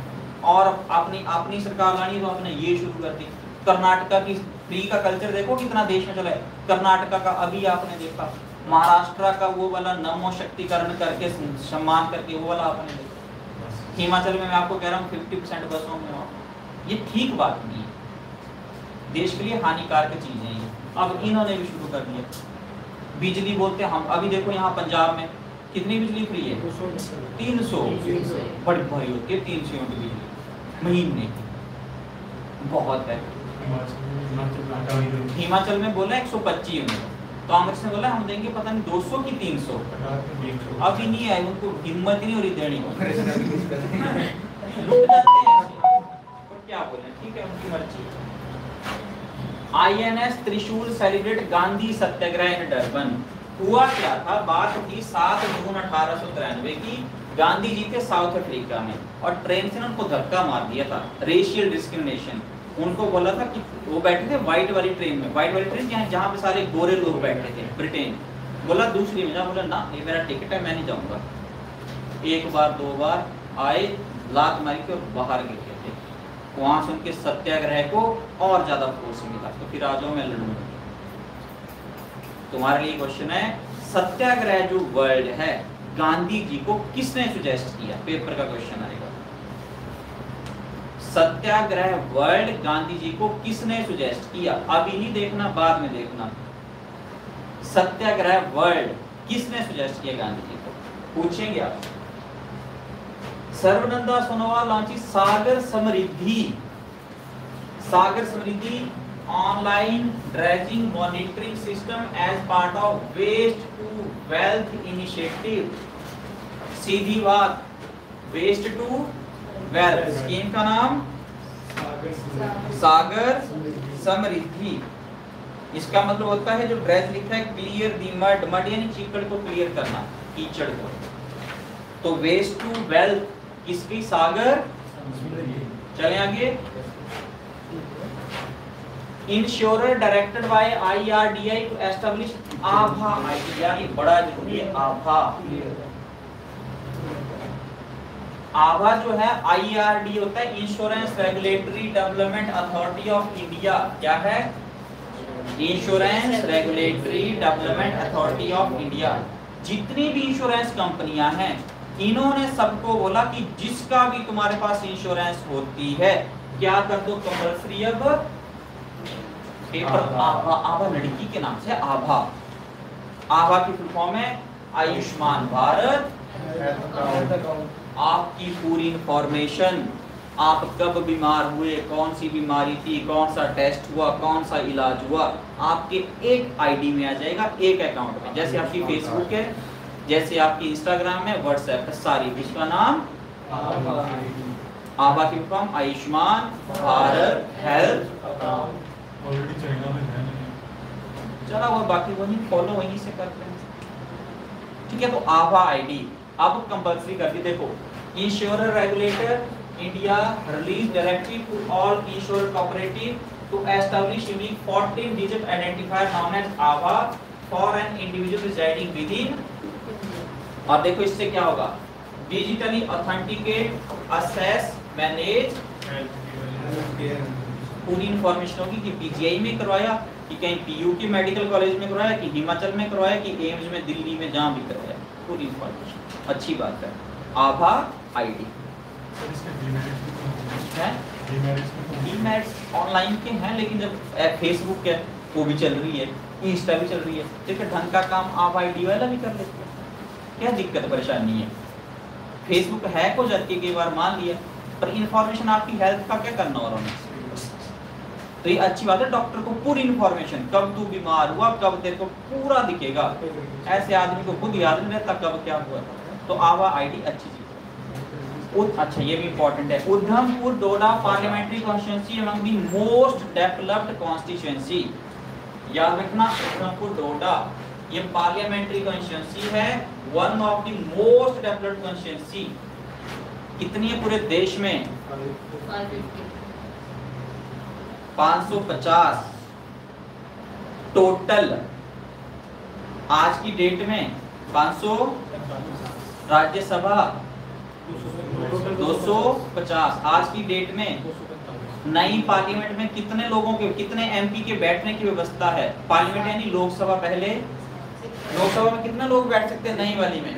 और अपनी सरकार लानी तो आपने ये शुरू कर दी। कर्नाटका की फ्री का कल्चर देखो कितना देश में चला है, कर्नाटका का अभी आपने देखा, महाराष्ट्र का वो वाला नमो शक्तिकरण करके सम्मान करके वो वाला आपने देखा, हिमाचल में मैं आपको कह रहा हूँ 50% बसों में, ये ठीक बात नहीं है, देश के लिए हानिकारक चीजें हैं। अब इन्होंने भी शुरू कर दिया। बिजली बोलते हैं हम, अभी देखो यहाँ पंजाब में कितनी बिजली फ्री है, 300, बड़ी भारी होती है 300 यूनिट बिजली महीने की, बहुत है। हिमाचल में बोला 125 यूनिट, कांग्रेस ने बोला हम देंगे पता नहीं 200 की 300, अभी नहीं आए, उनको हिम्मत ही नहीं हो रही देनी। लुट जाते हैं और क्या बोले, ठीक है उनकी मर्जी। INS त्रिशूल सेलिब्रेट गांधी सत्याग्रह इन डरबन। हुआ क्या था, बात थी 7 जून 1893 की, गांधी जी थे साउथ अफ्रीका में और ट्रेन से उनको धक्का मार दिया था, रेशियल डिस्क्रिमिनेशन। उनको बोला था कि वो बैठे थे व्हाइट वाली ट्रेन में, व्हाइट वाली ट्रेन जहाँ पे सारे गोरे लोग बैठे थे, ब्रिटेन। बोला दूसरी में जा, बोला ना ये मेरा टिकट है मैं नहीं जाऊंगा। एक बार दो बार आए, लात मारी के और बाहर गिर गए थे, वहां से उनके सत्याग्रह को और ज्यादा फोर्स मिला। तो फिर आ जाओ मैं लड़ूंगा। तुम्हारे लिए क्वेश्चन है, सत्याग्रह जो वर्ड है गांधी जी को किसने सुजेस्ट किया, पेपर का क्वेश्चन आएगा। सत्याग्रह वर्ड गांधी जी को किसने सुजेस्ट किया, अभी नहीं देखना बाद में देखना। सत्याग्रह वर्ड किसने सुजेस्ट किया गांधी जी को, पूछेंगे आप। Sarbananda Sonowal launches Sagar Samriddhi, Sagar Samriddhi online dredging monitoring system as part of waste to wealth initiative. सीधी बात, वेस्ट टू वेल्थ स्कीम का नाम सागर समृद्धि। इसका मतलब होता है, जो ड्रेज लिखा है क्लियर दी मड, मड यानी चिकड़ को क्लियर करना, कीचड़ को। तो वेस्ट टू वेल्थ किसकी, सागर। चले आगे। Insurer directed by IRDI to establish आभा आइडिया, ये बड़ा जरूरी है। आभा, आभा जो है IRD होता है, insurance regulatory development authority of India. क्या है, insurance regulatory development authority of India. जितनी भी इंश्योरेंस कंपनियां हैं, इन्होंने सबको बोला कि जिसका भी तुम्हारे पास इंश्योरेंस होती है, क्या कर दो कंपल्सरी अब पेपर। आभा, आभा लड़की के नाम से आभा। आभा की फुल फॉर्म है आयुष्मान भारत। आपकी पूरी इंफॉर्मेशन, आप कब बीमार हुए, कौन सी बीमारी थी, कौन सा टेस्ट हुआ, कौन सा इलाज हुआ, आपके एक आईडी में आ जाएगा, एक अकाउंट में। जैसे आपकी फेसबुक है, जैसे आपकी इंस्टाग्राम है, व्हाट्सएप है, सारी। इसका नाम आभा की फॉर्म आयुष्मान भारत हेल्थ। चला वो बाकी वही फॉलो वहीं से करते हैं, ठीक है। तो आभा आईडी अब कंपल्सरी कर दी। देखो, insurer regulator India release directive to all insurer cooperative to establish unique 14 digit identifier known as आभा for an individual residing within. और देखो इससे क्या होगा, डिजिटली ऑथेंटिकेट, असेस, मैनेज, पूरी इंफॉर्मेशन होगी कि पीजीआई में करवाया, कि कहीं पीयू के मेडिकल कॉलेज में करवाया, कि हिमाचल में करवाया, कि एम्स में, दिल्ली में, जहाँ भी करवाया, पूरी इंफॉर्मेशन। अच्छी बात है। आभा आईडी है, डीमेरिट्स ऑनलाइन के हैं, लेकिन जब फेसबुक है वो भी चल रही है, इंस्टा भी चल रही है, देखिए ढंग का काम आभा आईडी वाला भी कर लेते हैं, क्या दिक्कत परेशानी है। फेसबुक हैक हो जाती है कई बार, मान लिया, पर इंफॉर्मेशन आपकी हेल्थ का क्या करना और होना, तो ये अच्छी बात है। डॉक्टर को पूरी इंफॉर्मेशन, कब तू बीमार हुआ, कब तेरे को पूरा दिखेगा, ऐसे आदमी को खुद याद नहीं रहता कब क्या हुआ। तो आभा आईडी अच्छी चीज है। अच्छा ये भी इंपॉर्टेंट है, Udhampur Doda parliamentary constituency among the most developed constituency. याद रखना, उधमपुर डोडा ये पार्लियामेंट्री कॉन्स्टिट्यूंसी है, one of the most developed constituency. कितनी है पूरे देश में? 550 टोटल आज की डेट में। 500 राज्यसभा, 250 आज की डेट में। नई पार्लियामेंट में कितने लोगों के, कितने एमपी के बैठने की व्यवस्था है? पार्लियामेंट यानी लोकसभा, पहले लोकसभा में कितने लोग बैठ सकते हैं नई वाली में?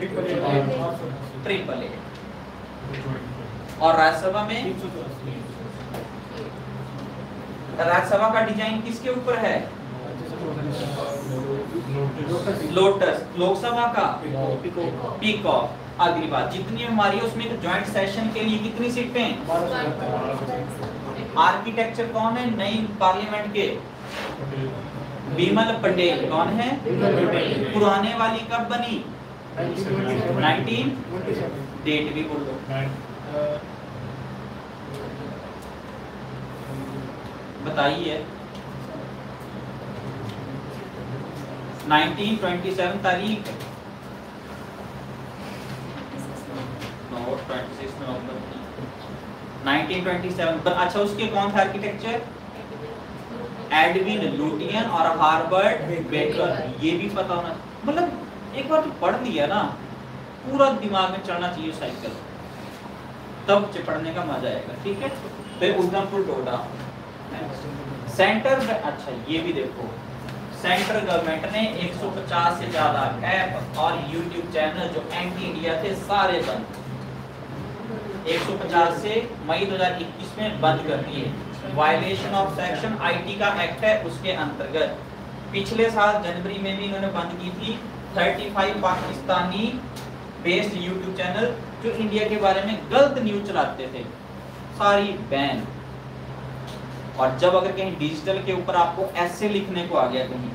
Triple A. और राज्यसभा में, राज्यसभा का डिजाइन किसके ऊपर है? लोटस। लोकसभा का पीकॉक। अगली बात, जितनी हमारी उसमें ज्वाइंट सेशन के लिए कितनी सीटें? आर्किटेक्चर कौन है नई पार्लियामेंट के? बिमल पटेल। कौन है? पुराने वाली कब बनी? 19 डेट भी बोल दो। बताइए। 1927 तारीख, 1927 पर। अच्छा उसके कौन था आर्किटेक्चर? एडविन लुटियन और हार्वर्ड बेकर। ये भी पता होना, मतलब एक बार तो पढ़ लिया ना, पूरा दिमाग में चढ़ना चाहिए साइकिल, तब पढ़ने का मजा आएगा। ठीक है, फिर उधमपुर डोडा सेंटर। अच्छा ये भी देखो, सेंट्रल गवर्नमेंट ने 150 से ज्यादा ऐप और यूट्यूब चैनल जो एंटी इंडिया थे सारे बंद, 150 से मई 2021 में बंद कर दिए। वायलेशन ऑफ सेक्शन आईटी का एक्ट है उसके अंतर्गत। पिछले साल जनवरी में भी इन्होंने बंद की थी 35 पाकिस्तानी बेस्ड यूट्यूब चैनल जो इंडिया के बारे में गलत न्यूज चलाते थे, सारी बैन। और जब अगर कहीं डिजिटल के ऊपर आपको ऐसे लिखने को आ गया कहीं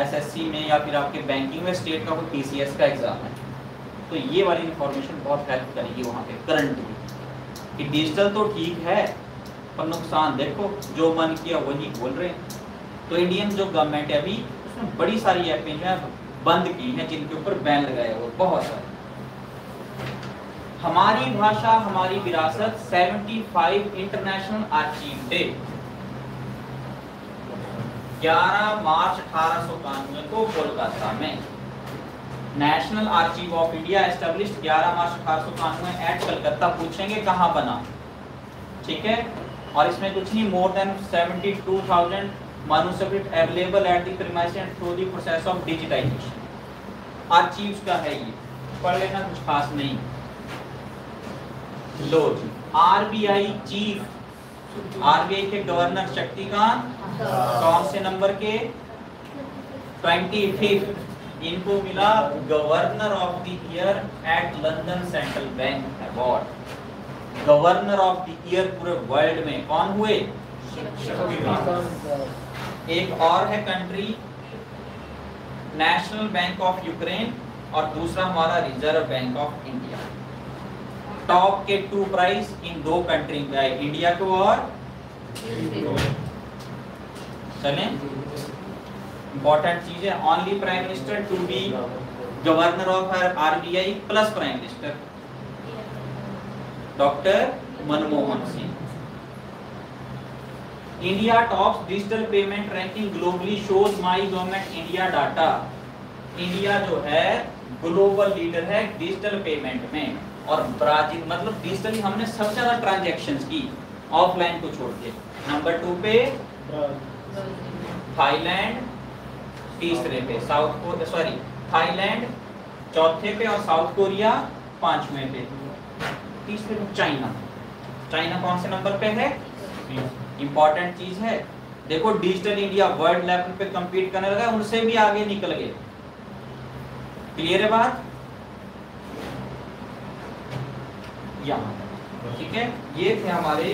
एसएससी में या फिर आपके बैंकिंग में स्टेट का कोई टीसीएस का एग्जाम है, तो ये वाली इंफॉर्मेशन बहुत हेल्प करेगी वहाँ पे करंट की, कि डिजिटल तो ठीक है पर नुकसान देखो, जो मन किया वही बोल रहे हैं। तो इंडियन जो गवर्नमेंट है अभी उसने बड़ी सारी ऐपें जो है बंद की हैं जिनके ऊपर बैन लगाया हुआ बहुत सारे। हमारी भाषा हमारी विरासत 75 इंटरनेशनल आर्चीव डे 11 मार्च 1891 को कोलकाता में। National archive of India established 11 March 1891 at Calcutta. पूछेंगे कहाँ बना, ठीक है। और इसमें कुछ नहीं, more than 72,000 manuscript available at the premise and through the process of digitisation. Archives का है ये, पढ़ लेना, कुछ खास नहीं। लो जी, आरबीआई चीफ, आरबीआई के गवर्नर शक्तिकांत कौन से नंबर के? 25th। इनको मिला governor of the year at London central bank award. Governor of the year पूरे वर्ल्ड में कौन हुए? एक और है country national bank of Ukraine और दूसरा हमारा reserve bank of India. Top के 2 प्राइज इन 2 कंट्री का है, इंडिया को और चलें। इंपॉर्टेंट चीज है, only prime minister to be governor of RBI plus prime minister doctor Manmohan Singh. India tops digital payment ranking globally shows my government India data. India जो है ग्लोबल लीडर है डिजिटल पेमेंट में। और ब्राजील, मतलब डिजिटली हमने सबसे ज्यादा ट्रांजैक्शंस की ऑफलाइन को छोड़ के। नंबर 2 पे थाईलैंड, तीसरे पे थाईलैंड, चौथे पे और साउथ कोरिया 5वें पे, तीसरे पे चाइना। चाइना कौन से नंबर पे है? इंपॉर्टेंट चीज है। देखो डिजिटल इंडिया वर्ल्ड लेवल पे compete करने लगा, उनसे भी आगे निकल गए। क्लियर है बात? यहाँ ठीक है, ये थे हमारे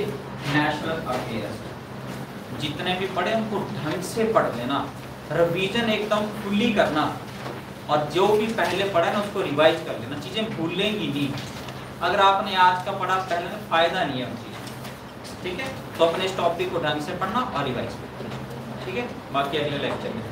नेशनल अफेयर्स। जितने भी पढ़े उनको ढंग से पढ़ लेना, रिवीजन एकदम फुल्ली करना, और जो भी पहले पढ़ा ना उसको रिवाइज कर लेना, चीजें भूलेंगी नहीं। अगर आपने आज का पढ़ा पहले ना, फायदा नहीं है उन चीज़ों। ठीक है, तो अपने इस टॉपिक को ढंग से पढ़ना और रिवाइज करना। ठीक है, बाकी अगले लेक्चर में